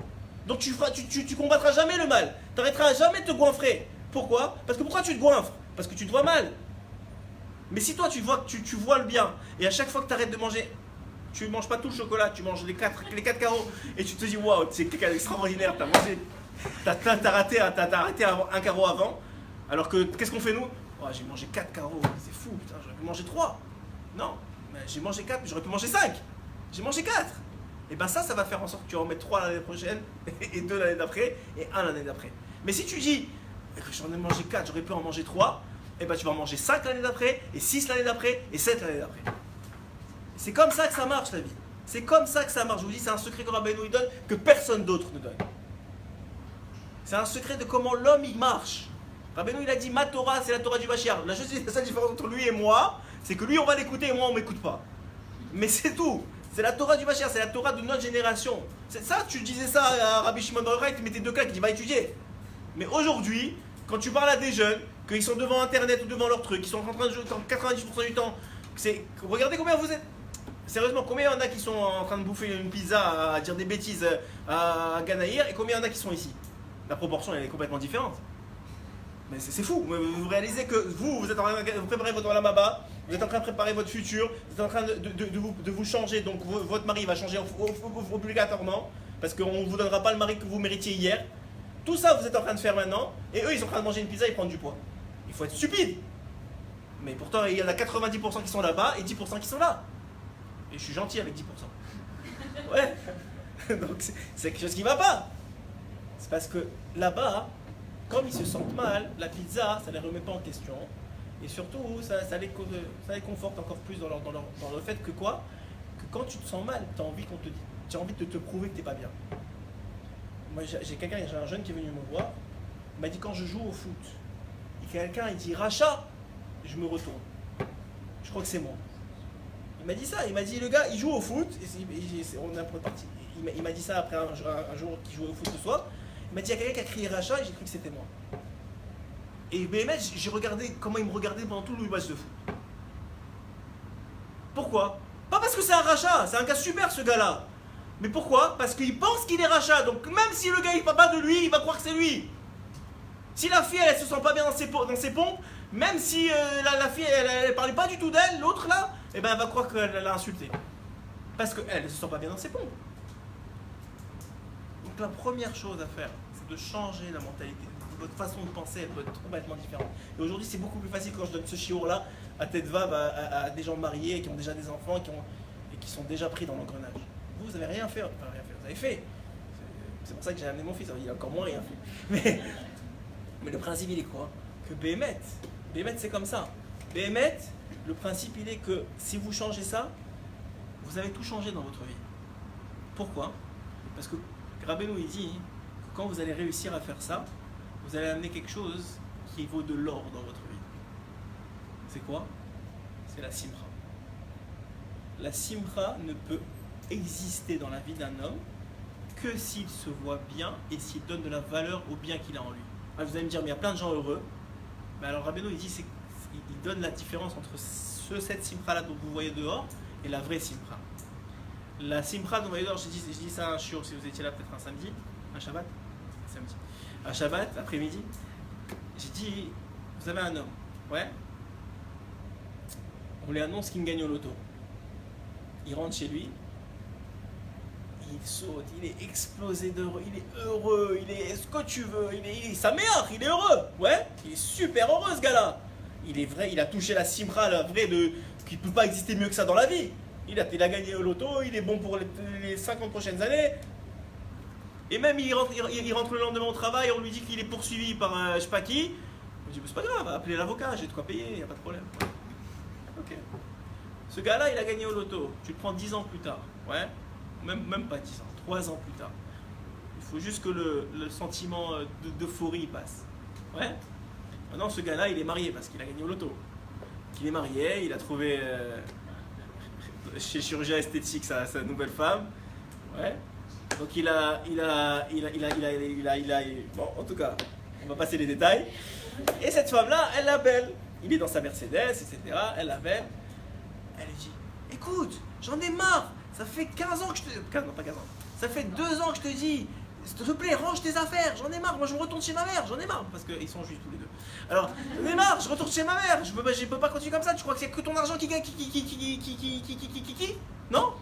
Donc tu combattras jamais le mal. Tu n'arrêteras jamais de te goinfrer. Pourquoi? Parce que pourquoi tu te goinfres? Parce que tu te vois mal. Mais si toi tu vois le bien, et à chaque fois que tu arrêtes de manger, tu ne manges pas tout le chocolat, tu manges les 4 carreaux, et tu te dis waouh, c'est extraordinaire, tu as mangé. T'as raté un carreau avant, alors que qu'est-ce qu'on fait nous? Oh, j'ai mangé 4 carreaux, c'est fou, putain, j'aurais pu manger 3. Non, mais j'ai mangé 4, mais j'aurais pu manger 5. J'ai mangé 4. Et ben ça va faire en sorte que tu en mettes 3 l'année prochaine, et 2 l'année d'après, et 1 l'année d'après. Mais si tu dis que j'en ai mangé 4, j'aurais pu en manger 3, et ben tu vas en manger 5 l'année d'après, et 6 l'année d'après, et 7 l'année d'après. C'est comme ça que ça marche la vie. C'est comme ça que ça marche. Je vous dis, c'est un secret que Rabbeinu il donne, que personne d'autre ne donne. C'est un secret de comment l'homme il marche. Rabbeinu il a dit ma Torah c'est la Torah du Mashiach. La seule différence entre lui et moi, c'est que lui on va l'écouter et moi on m'écoute pas. Mais c'est tout. C'est la Torah du Mashiach, c'est la Torah de notre génération. C'est ça, tu disais ça à Rabbi Shimon Bar Yochai, tu mettais 2 cas qui dit va étudier. Mais aujourd'hui, quand tu parles à des jeunes, qu'ils sont devant internet ou devant leur truc, qu'ils sont en train de jouer 90% du temps, regardez combien vous êtes. Sérieusement, combien il y en a qui sont en train de bouffer une pizza, à dire des bêtises à Ganaïr, et combien il y en a qui sont ici? La proportion elle est complètement différente. Mais c'est fou, vous réalisez que vous êtes en train de préparer votre Olam-Haba, vous êtes en train de préparer votre futur, vous êtes en train de vous changer, donc votre mari va changer obligatoirement, parce qu'on ne vous donnera pas le mari que vous méritiez hier. Tout ça vous êtes en train de faire maintenant, et eux ils sont en train de manger une pizza et prendre du poids. Il faut être stupide. Mais pourtant il y en a 90% qui sont là-bas et 10% qui sont là. Et je suis gentil avec 10%. Ouais. Donc c'est quelque chose qui ne va pas. C'est parce que là-bas, comme ils se sentent mal, la pizza, ça ne les remet pas en question. Et surtout, ça les conforte encore plus dans le fait que quoi? Que quand tu te sens mal, tu as envie qu'on te dise. Tu as envie de te prouver que tu n'es pas bien. Moi, j'ai un jeune qui est venu me voir. Il m'a dit quand je joue au foot, et quelqu'un il dit Racha, je me retourne. Je crois que c'est moi. Il m'a dit ça. Il m'a dit le gars, il joue au foot. On est parti. Il m'a dit ça après un jour qu'il jouait au foot ce soir. Il m'a dit il y a quelqu'un qui a crié Racha et j'ai cru que c'était moi. Et BMS, j'ai regardé comment il me regardait pendant tout le match de foot. Pourquoi? Pas parce que c'est un Racha, c'est un gars super ce gars-là. Mais pourquoi? Parce qu'il pense qu'il est Racha. Donc même si le gars il ne parle pas de lui, il va croire que c'est lui. Si la fille elle se sent pas bien dans ses pompes, même si la fille elle parlait pas du tout d'elle, l'autre là, eh ben elle va croire qu'elle l'a insulté. Parce qu'elle ne se sent pas bien dans ses pompes. Donc la première chose à faire, c'est de changer la mentalité. Votre façon de penser elle doit être complètement différente. Et aujourd'hui c'est beaucoup plus facile quand je donne ce chiot là à tête vave à des gens mariés qui ont déjà des enfants et qui sont déjà pris dans l'engrenage. Vous n'avez rien fait, enfin, rien fait, vous avez fait. C'est pour ça que j'ai amené mon fils, il a encore moins rien fait. Mais le principe il est quoi? Que Béhémet c'est comme ça. Béhémet, le principe il est que si vous changez ça, vous avez tout changé dans votre vie. Pourquoi? Parce que Rabbeinu il dit que quand vous allez réussir à faire ça, vous allez amener quelque chose qui vaut de l'or dans votre vie. C'est quoi? C'est la simcha. La simcha ne peut exister dans la vie d'un homme que s'il se voit bien et s'il donne de la valeur au bien qu'il a en lui. Alors vous allez me dire, mais il y a plein de gens heureux. Mais alors Rabbeinu il dit, il donne la différence entre cette simcha là dont vous voyez dehors et la vraie simcha. La simcha dont vous voyez dehors, je dis ça à un shiur, si vous étiez là peut-être un samedi, un Shabbat, samedi. Un Shabbat, après-midi, j'ai dit, vous avez un homme, ouais, on lui annonce qu'il gagne au loto. Il rentre chez lui, il saute, il est explosé d'heureux, il est heureux, il est ce que tu veux, il est sa mère, il est heureux, ouais, il est super heureux ce gars-là. Il est vrai, il a touché la simra, la vraie qui ne peut pas exister mieux que ça dans la vie. Il a gagné au loto, il est bon pour les 50 prochaines années. Et même il rentre le lendemain au travail, on lui dit qu'il est poursuivi par je sais pas qui. Je dis, c'est pas grave, appelez l'avocat, j'ai de quoi payer, il n'y a pas de problème. Ok. Ce gars-là, il a gagné au loto. Tu le prends 10 ans plus tard, ouais. Même pas 10 ans, 3 ans plus tard. Il faut juste que le sentiment d'euphorie passe. Ouais. Maintenant, ce gars-là, il est marié parce qu'il a gagné au loto. Il est marié, il a trouvé chez le chirurgien esthétique sa nouvelle femme. Ouais. Donc bon, en tout cas, on va passer les détails. Et cette femme-là, elle l'appelle. Il est dans sa Mercedes, etc. Elle l'appelle. Elle lui dit, écoute, j'en ai marre. Ça fait 15 ans que je te... Non, pas 15 ans. Ça fait 2 ans que je te dis, s'il te plaît, range tes affaires. J'en ai marre. Moi, je me retourne chez ma mère. J'en ai marre. Parce qu'ils sont juifs tous les deux. Alors, j'en ai marre. Je retourne chez ma mère. Je peux pas continuer comme ça. Tu crois que c'est que ton argent qui gagne Non?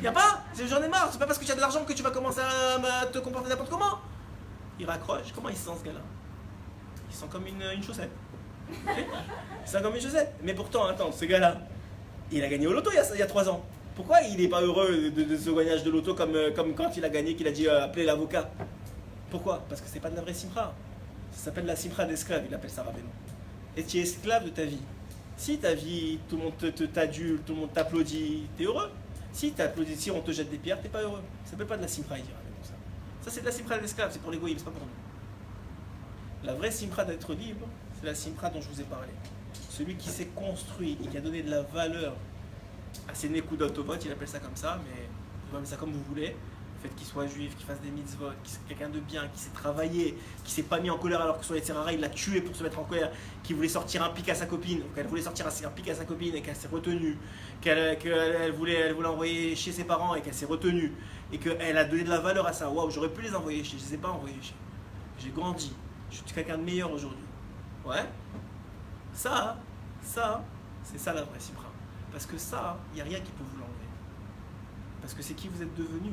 Y a pas? J'en ai marre. C'est pas parce que tu as de l'argent que tu vas commencer à te comporter n'importe comment. Il raccroche. Comment il se sent ce gars-là? Il se sent comme une chaussette. Okay? Il se sent comme une chaussette. Mais pourtant, attends, ce gars-là, il a gagné au loto il y a 3 ans. Pourquoi il n'est pas heureux de ce gagnage de loto comme quand il a gagné, qu'il a dit appeler l'avocat? Pourquoi? Parce que c'est pas de la vraie simcha. Ça s'appelle la simcha d'esclave, il appelle ça Rabbeinu. Et tu es esclave de ta vie. Si ta vie, tout le monde t'adule, tout le monde t'applaudit, t'es heureux. Si t'applaudis, si on te jette des pierres, t'es pas heureux. Ça s'appelle pas de la simcha, il dit Rabbeinu ça. Ça c'est de la simcha d'esclave, c'est pour l'égoïsme, c'est pas pour nous. La vraie simcha d'être libre, c'est la simcha dont je vous ai parlé. Celui qui s'est construit et qui a donné de la valeur à ses nekudot tovot, il appelle ça comme ça, mais vous pouvez appeler ça comme vous voulez. Le fait qu'il soit juif, qu'il fasse des mitzvot, qu'il soit quelqu'un de bien, qui s'est travaillé, qui s'est pas mis en colère alors que son Yetzirara il l'a tué pour se mettre en colère, qui voulait sortir un pic à sa copine, qu'elle voulait sortir un pic à sa copine et qu'elle s'est retenue, qu'elle voulait envoyer chez ses parents et qu'elle s'est retenue, et qu'elle a donné de la valeur à ça. Waouh, j'aurais pu les envoyer chez, je les ai pas envoyés chez. J'ai grandi, je suis quelqu'un de meilleur aujourd'hui. Ouais, ça, c'est ça la vraie simcha. Parce que ça, il n'y a rien qui peut vous l'enlever. Parce que c'est qui vous êtes devenu.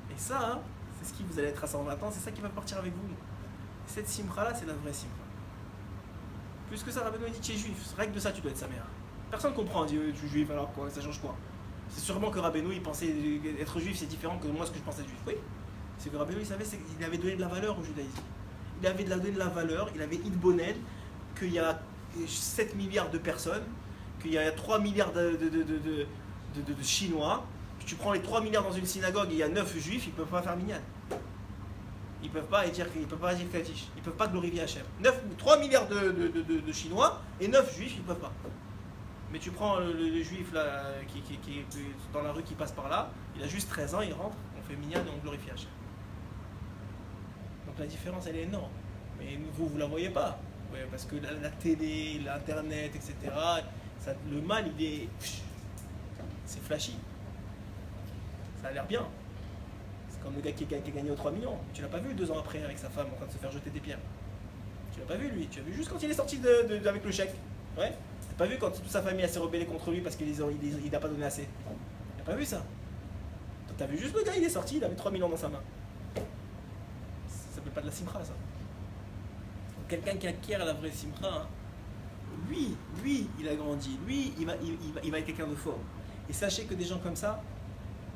Et ça, c'est ce qui vous allez être à 120 ans, c'est ça qui va partir avec vous. Et cette simcha-là, c'est la vraie simcha. Plus que ça, Rabbeinu dit que tu es juif. Rien que de ça, tu dois être sa mère. Personne ne comprend, dit tu es juif, alors quoi, ça change quoi? C'est sûrement que Rabbeinu, il pensait être juif, c'est différent que moi ce que je pensais être juif. Oui, c'est que Rabbeinu, il savait qu'il avait donné de la valeur au judaïsme. Il avait donné de la valeur, il avait Idbonen, qu'il y a 7 milliards de personnes, qu'il y a 3 milliards de Chinois. Tu prends les 3 milliards dans une synagogue et il y a 9 juifs, ils ne peuvent pas faire minyan. Ils ne peuvent pas dire Kaddish. Ils ne peuvent pas glorifier Hachem. 3 milliards de Chinois et 9 juifs, ils ne peuvent pas. Mais tu prends le juif là, qui est dans la rue qui passe par là, il a juste 13 ans, il rentre, on fait minyan et on glorifie Hachem. Donc la différence elle est énorme. Mais vous ne la voyez pas. Ouais, parce que la télé, l'internet, etc., le mal c'est flashy. Ça a l'air bien. C'est comme le gars qui a gagné aux 3 millions. Tu l'as pas vu 2 ans après avec sa femme en train de se faire jeter des pierres. Tu l'as pas vu lui. Tu l'as vu juste quand il est sorti avec le chèque. Ouais. T'as pas vu quand toute sa famille s'est rebellée contre lui parce qu'il n'a pas donné assez. T'as pas vu ça. T'as vu juste le gars, il est sorti, il avait 3 millions dans sa main. Ça s'appelle pas de la simcha ça. Quelqu'un qui acquiert la vraie simcha, hein, lui, il a grandi. Lui, il va être quelqu'un de fort. Et sachez que des gens comme ça,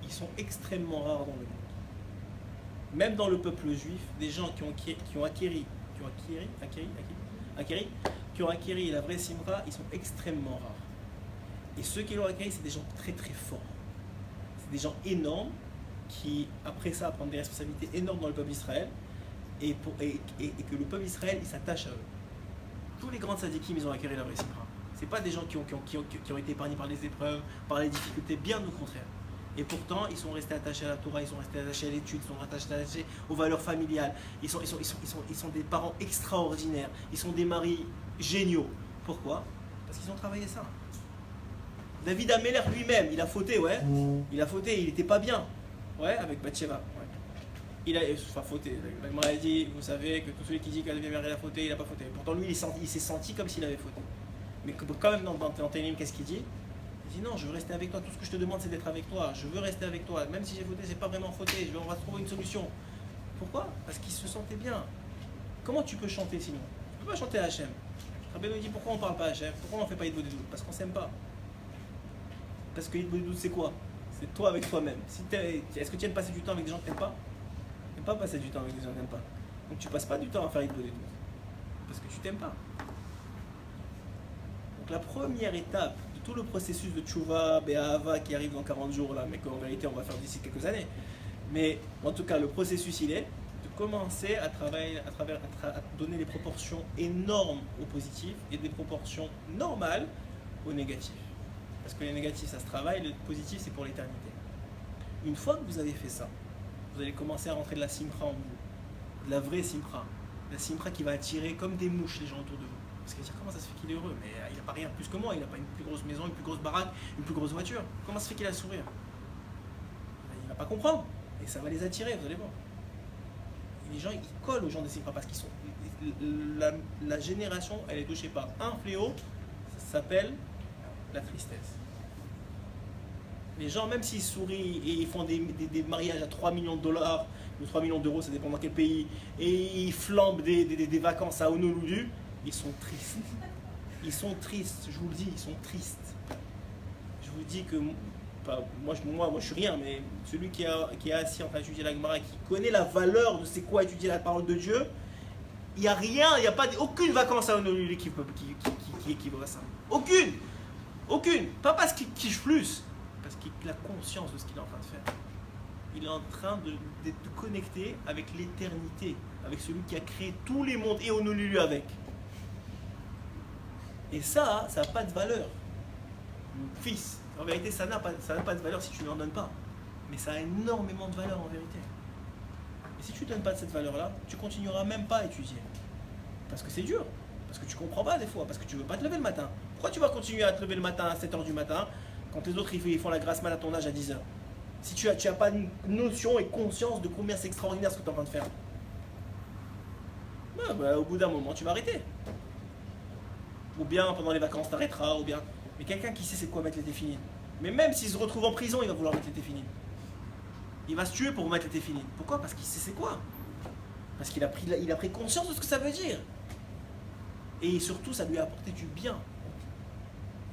ils sont extrêmement rares dans le monde. Même dans le peuple juif, des gens qui ont acquéri la vraie simcha, ils sont extrêmement rares. Et ceux qui l'ont acquéri, c'est des gens très très forts. C'est des gens énormes qui, après ça, prennent des responsabilités énormes dans le peuple d'Israël et que le peuple d'Israël, il s'attache à eux. Tous les grands tzadikim, ils ont acquéri la vraie simcha. Ce pas des gens qui ont été épargnés par les épreuves, par les difficultés, bien au contraire. Et pourtant, ils sont restés attachés à la Torah, ils sont restés attachés à l'étude, ils sont attachés aux valeurs familiales. Ils sont des parents extraordinaires. Ils sont des maris géniaux. Pourquoi? Parce qu'ils ont travaillé ça. David Améler lui-même, il a fauté, ouais. Il a fauté, il n'était pas bien. Ouais, avec Bathsheba. Ouais. Il a fauté. La Gemara a dit, vous savez, que tout celui qui dit que David Améler a fauté, il n'a pas fauté. Pourtant, lui, il s'est senti comme s'il avait fauté. Mais quand même, dans Télim, qu'est-ce qu'il dit? Il dit non, je veux rester avec toi. Tout ce que je te demande, c'est d'être avec toi. Je veux rester avec toi. Même si j'ai fauté, c'est pas vraiment fauté. On va trouver une solution. Pourquoi? Parce qu'il se sentait bien. Comment tu peux chanter sinon? Tu peux pas chanter à Hachem. Rabbeinu dit pourquoi on parle pas à Hachem? Pourquoi on fait pas Hitbodedut? Parce qu'on s'aime pas. Parce que Hitbodedut, c'est quoi? C'est toi avec toi-même. Est-ce que tu aimes passer du temps avec des gens que tu n'aimes pas? Tu n'aimes pas passer du temps avec des gens que tu n'aimes pas. Donc tu passes pas du temps à faire Hitbodedut. Parce que tu t'aimes pas. Donc la première étape de tout le processus de Tchouva, Be'ahava qui arrive dans 40 jours là, mais qu'en réalité on va faire d'ici quelques années. Mais en tout cas, le processus il est de commencer à travailler, à donner des proportions énormes au positif et des proportions normales au négatif. Parce que les négatifs ça se travaille, le positif c'est pour l'éternité. Une fois que vous avez fait ça, vous allez commencer à rentrer de la simcha en vous, de la vraie simcha, la simcha qui va attirer comme des mouches les gens autour de vous. Parce qu'ils vont dire comment ça se fait qu'il est heureux, mais il n'a pas rien de plus que moi, il n'a pas une plus grosse maison, une plus grosse baraque, une plus grosse voiture. Comment ça se fait qu'il a le sourire? Il ne va pas comprendre, et ça va les attirer, vous allez voir. Et les gens, ils collent aux gens des simcha parce qu'ils sont... La génération, elle est touchée par un fléau, ça s'appelle la tristesse. Les gens, même s'ils sourient et ils font des mariages à 3 millions de dollars, ou 3 millions d'euros, ça dépend dans quel pays, et ils flambent des vacances à Honolulu, ils sont tristes. Ils sont tristes, je vous le dis, ils sont tristes. Je vous dis que, moi je suis rien, mais celui qui est assis en train d'étudier la Gemara, qui connaît la valeur de c'est quoi étudier la parole de Dieu, il n'y a rien, il n'y a pas aucune vacance à Honolulu qui équivaut à ça. Aucune. Aucune. Pas parce qu'il kiffe plus, parce qu'il a conscience de ce qu'il est en train de faire. il est en train d'être connecté avec l'éternité, avec celui qui a créé tous les mondes et on nous lui avec. Et ça n'a pas de valeur. Fils, en vérité, ça n'a pas de valeur si tu ne leur donnes pas. Mais ça a énormément de valeur en vérité. Et si tu ne donnes pas de cette valeur-là, tu continueras même pas à étudier. Parce que c'est dur. Parce que tu comprends pas des fois. Parce que tu veux pas te lever le matin. Pourquoi tu vas continuer à te lever le matin à 7h du matin quand les autres ils font la grasse mat à ton âge à 10h? Si tu as pas une notion et conscience de combien c'est extraordinaire ce que tu es en train de faire. Au bout d'un moment, tu vas arrêter. Ou bien pendant les vacances, tu arrêteras. Ou bien... Mais quelqu'un qui sait c'est quoi mettre les téfilines. Mais même s'il se retrouve en prison, il va vouloir mettre les téfilines. Il va se tuer pour mettre les téfilines. Pourquoi? Parce qu'il sait c'est quoi. Parce qu'il a pris conscience de ce que ça veut dire. Et surtout, ça lui a apporté du bien.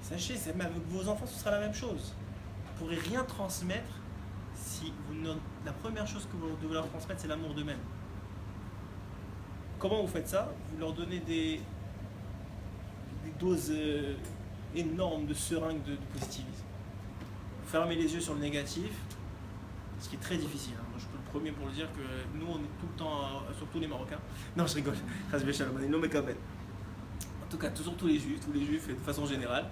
Sachez, même avec vos enfants, ce sera la même chose. Vous ne pourrez rien transmettre si la première chose que vous devez leur transmettre, c'est l'amour d'eux-mêmes. Comment vous faites ça? Vous leur donnez des doses énormes de seringues de positivisme. Vous fermez les yeux sur le négatif, ce qui est très difficile. Moi, je peux le premier pour le dire que nous, on est tout le temps, surtout les Marocains. Non, je rigole. En tout cas, toujours tous les juifs de façon générale.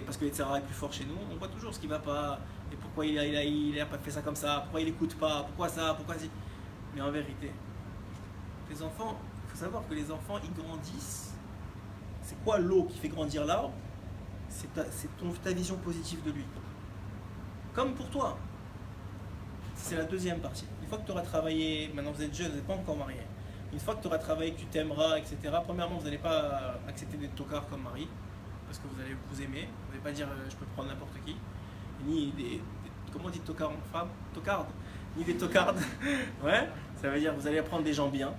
Parce que l'Etzara est plus fort chez nous, on voit toujours ce qui ne va pas, et pourquoi il a pas fait ça comme ça, pourquoi il n'écoute pas, pourquoi ça, pourquoi si. Mais en vérité, les enfants, il faut savoir que les enfants, ils grandissent. C'est quoi l'eau qui fait grandir l'arbre? C'est ta vision positive de lui. Comme pour toi. C'est la deuxième partie. Une fois que tu auras travaillé, maintenant vous êtes jeune, vous n'êtes pas encore marié. Une fois que tu auras travaillé, que tu t'aimeras, etc., premièrement, vous n'allez pas accepter d'être tocard comme mari. Parce que vous allez vous aimer, vous n'allez pas dire je peux prendre n'importe qui, ni comment on dit tocard en femme? Tocarde, ni des tocardes, ouais, ça veut dire vous allez prendre des gens bien,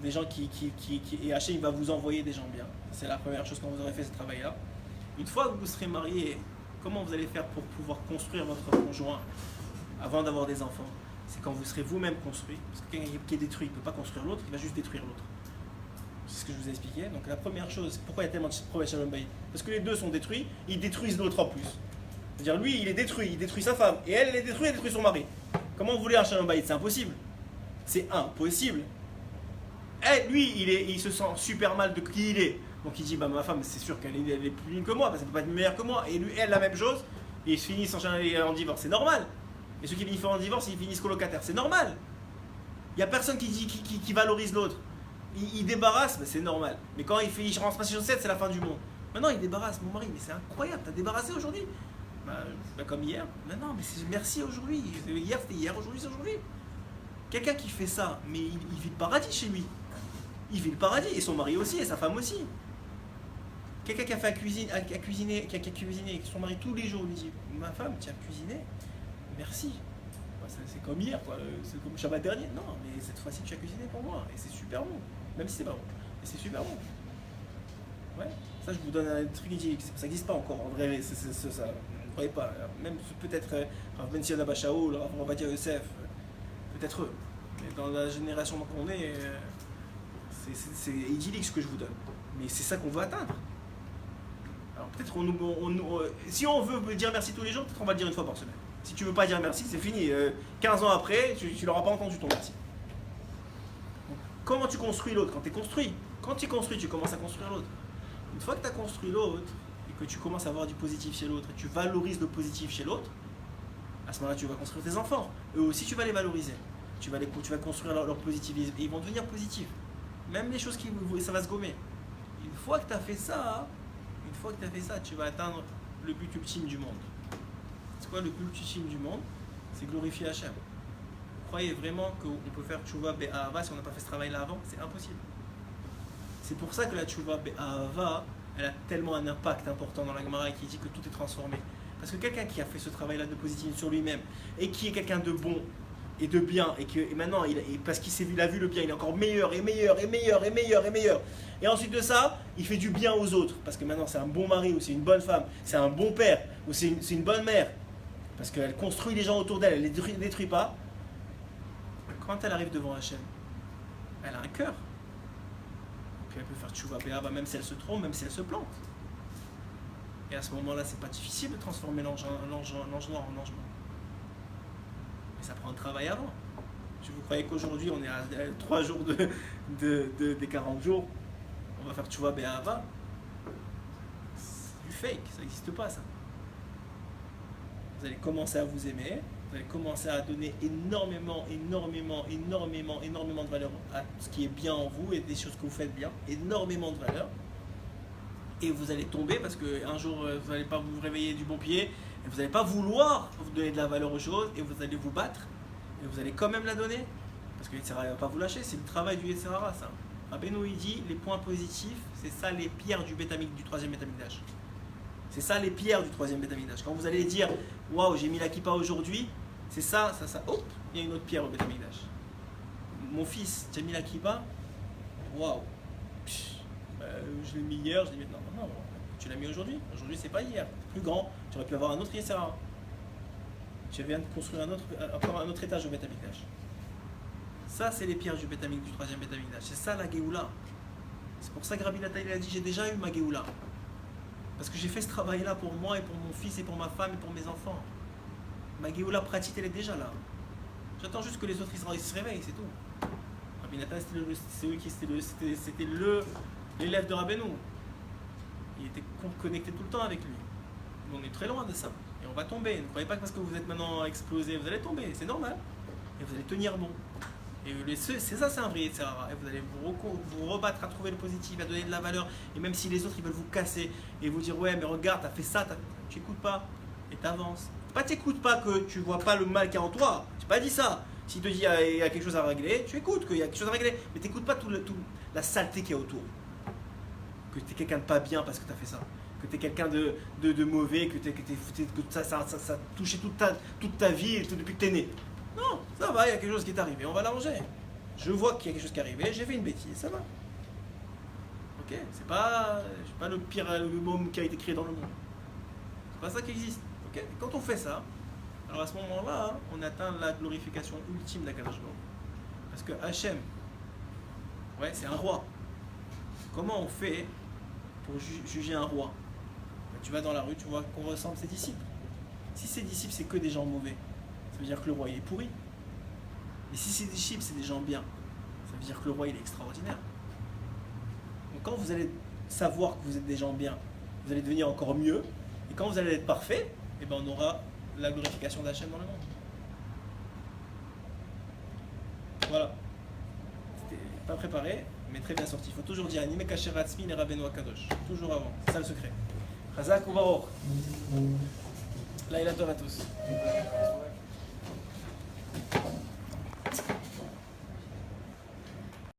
des gens et Hachem va vous envoyer des gens bien, c'est la première chose quand vous aurez fait ce travail-là. Une fois que vous serez marié, comment vous allez faire pour pouvoir construire votre conjoint avant d'avoir des enfants? C'est quand vous serez vous-même construit, parce que quelqu'un qui est détruit ne peut pas construire l'autre, il va juste détruire l'autre. C'est ce que je vous ai expliqué. Donc la première chose, pourquoi il y a tellement de problèmes Shalom Bayit? Parce que les deux sont détruits, ils détruisent l'autre en plus. C'est-à-dire lui, il est détruit, il détruit sa femme, et elle est détruite, elle détruit son mari. Comment vous voulez un Shalom Bayit? C'est impossible. C'est impossible. Et lui, il se sent super mal de qui il est. Donc il dit, ma femme, c'est sûr qu'elle est plus ligne que moi, parce qu'elle ne peut pas être meilleure que moi. Et lui, elle, la même chose, et ils se finissent en divorce. C'est normal. Et ceux qui finissent en divorce, ils finissent colocataires. C'est normal. Il n'y a personne qui valorise l'autre. Il débarrasse, mais c'est normal. Mais quand il rentre pas ses chaussettes, c'est la fin du monde. Maintenant, il débarrasse mon mari, mais c'est incroyable, t'as débarrassé aujourd'hui? Comme hier. Mais non, mais merci aujourd'hui. Hier, c'était hier, aujourd'hui, c'est aujourd'hui. Quelqu'un qui fait ça, mais il vit le paradis chez lui. Il vit le paradis, et son mari aussi, et sa femme aussi. Quelqu'un qui a fait qui a cuisiné avec son mari tous les jours, lui dit, ma femme, tu as cuisiné, merci. C'est comme hier, quoi. C'est comme Shabbat dernier. Non, mais cette fois-ci, tu as cuisiné pour moi, et c'est super bon. Même si c'est pas bon, mais c'est super bon. Ouais, ça je vous donne un truc idyllique, ça n'existe pas encore en vrai, ça, ne croyez pas. Même peut-être Rav Ben Sion Abba Shaul, Rav Ovadia Yosef, peut-être eux. Mais dans la génération qu'on est, c'est idyllique ce que je vous donne. Mais c'est ça qu'on veut atteindre. Alors peut-être si on veut dire merci tous les jours, peut-être on va le dire une fois par semaine. Si tu veux pas dire merci, c'est fini. 15 ans après, tu l'auras pas entendu ton merci. Comment tu construis l'autre? Quand tu es construit. Quand tu es construit, tu commences à construire l'autre. Une fois que tu as construit l'autre et que tu commences à avoir du positif chez l'autre et tu valorises le positif chez l'autre, à ce moment-là, tu vas construire tes enfants. Eux aussi, tu vas les valoriser. Tu vas construire leur positivisme et ils vont devenir positifs. Même les choses ça va se gommer. Une fois que tu as fait ça, tu vas atteindre le but ultime du monde. C'est quoi le but ultime du monde? C'est glorifier Hachem. Vous croyez vraiment qu'on peut faire tchouva be'ahava si on n'a pas fait ce travail-là avant? C'est impossible. C'est pour ça que la tchouva be'ahava, elle a tellement un impact important dans la Gemara qui dit que tout est transformé. Parce que quelqu'un qui a fait ce travail-là de positif sur lui-même et qui est quelqu'un de bon et de bien et maintenant, parce qu'il a vu le bien, il est encore meilleur et meilleur et meilleur et meilleur et meilleur. Et ensuite de ça, il fait du bien aux autres parce que maintenant c'est un bon mari ou c'est une bonne femme, c'est un bon père ou c'est une bonne mère parce qu'elle construit les gens autour d'elle, elle ne les détruit pas. Quand elle arrive devant Hachem, elle a un cœur. Puis elle peut faire tchouva be'ahava même si elle se trompe, même si elle se plante. Et à ce moment-là, c'est pas difficile de transformer l'ange noir en ange blanc. ça prend un travail avant. Si vous croyez qu'aujourd'hui on est à 3 jours des 40 jours, on va faire tchouva be'ahava, c'est du fake, ça n'existe pas ça. Vous allez commencer à vous aimer, vous allez commencer à donner énormément de valeur à ce qui est bien en vous et des choses que vous faites bien, énormément de valeur. Et vous allez tomber parce qu'un jour vous n'allez pas vous réveiller du bon pied et vous n'allez pas vouloir vous donner de la valeur aux choses et vous allez vous battre et vous allez quand même la donner parce que Yetzirah ne va pas vous lâcher, c'est le travail du Yetzirah ça. Rabbeinu il dit les points positifs, c'est ça les pierres du troisième Beth Amikdash. C'est ça les pierres du troisième Beth Amikdash. Quand vous allez dire waouh j'ai mis la kippa aujourd'hui, c'est ça, hop, il y a une autre pierre au Beth Amikdash. Mon fils, tu as mis la kippa, waouh. Je l'ai mis hier, je l'ai mis maintenant. Non, tu l'as mis aujourd'hui. Aujourd'hui, c'est pas hier. Plus grand. Tu aurais pu avoir un autre Yetzirah. Tu viens de construire encore un autre étage au Beth Amikdash. Ça, c'est les pierres du troisième Beth Amikdash. C'est ça la Géoula. C'est pour ça que Rabbi Natan il a dit j'ai déjà eu ma Géoula. Parce que j'ai fait ce travail-là pour moi et pour mon fils et pour ma femme et pour mes enfants. Ma Géoula pratique, elle est déjà là. J'attends juste que les autres ils se réveillent, c'est tout. Rabbi Natan, c'était l'élève de Rabbeinu. Il était connecté tout le temps avec lui. Mais on est très loin de ça. Et on va tomber. Ne croyez pas que parce que vous êtes maintenant explosé, vous allez tomber. C'est normal. Et vous allez tenir bon. Et c'est ça, c'est un vrai etc. Et vous allez vous rebattre à trouver le positif, à donner de la valeur. Et même si les autres ils veulent vous casser et vous dire ouais mais regarde, t'as fait ça, tu n'écoutes pas. Et t'avances. Pas t'écoutes pas que tu vois pas le mal qu'il y a en toi. J'ai pas dit ça. S'il te dit il y a quelque chose à régler, tu écoutes qu'il y a quelque chose à régler. Mais t'écoutes pas toute la saleté qu'il y a autour. Que tu es quelqu'un de pas bien parce que tu as fait ça, que tu es quelqu'un de mauvais, que ça a touché toute ta vie depuis que tu es né. Non, ça va, il y a quelque chose qui est arrivé, on va l'arranger. Je vois qu'il y a quelque chose qui est arrivé, j'ai fait une bêtise, ça va. Ok, c'est pas le pire môme qui a été créé dans le monde. C'est pas ça qui existe. Ok, et quand on fait ça, alors à ce moment-là, on atteint la glorification ultime d'Akadosh Baruch Hu. Parce que Hachem, ouais, c'est un roi. Comment on fait pour juger un roi? Tu vas dans la rue, tu vois qu'on ressemble ses disciples. Si ses disciples, c'est que des gens mauvais, ça veut dire que le roi il est pourri. Et si ses disciples, c'est des gens bien, ça veut dire que le roi il est extraordinaire. Donc quand vous allez savoir que vous êtes des gens bien, vous allez devenir encore mieux. Et quand vous allez être parfait, eh ben on aura la glorification d'Hachem dans le monde. Voilà. C'était pas préparé, mais très bien sorti. Il faut toujours dire Anime Kacher Atzmi et Rabbeinu Akadosh. Toujours avant. C'est ça le secret. Chazak ou Baruch. Laïla Tov à tous.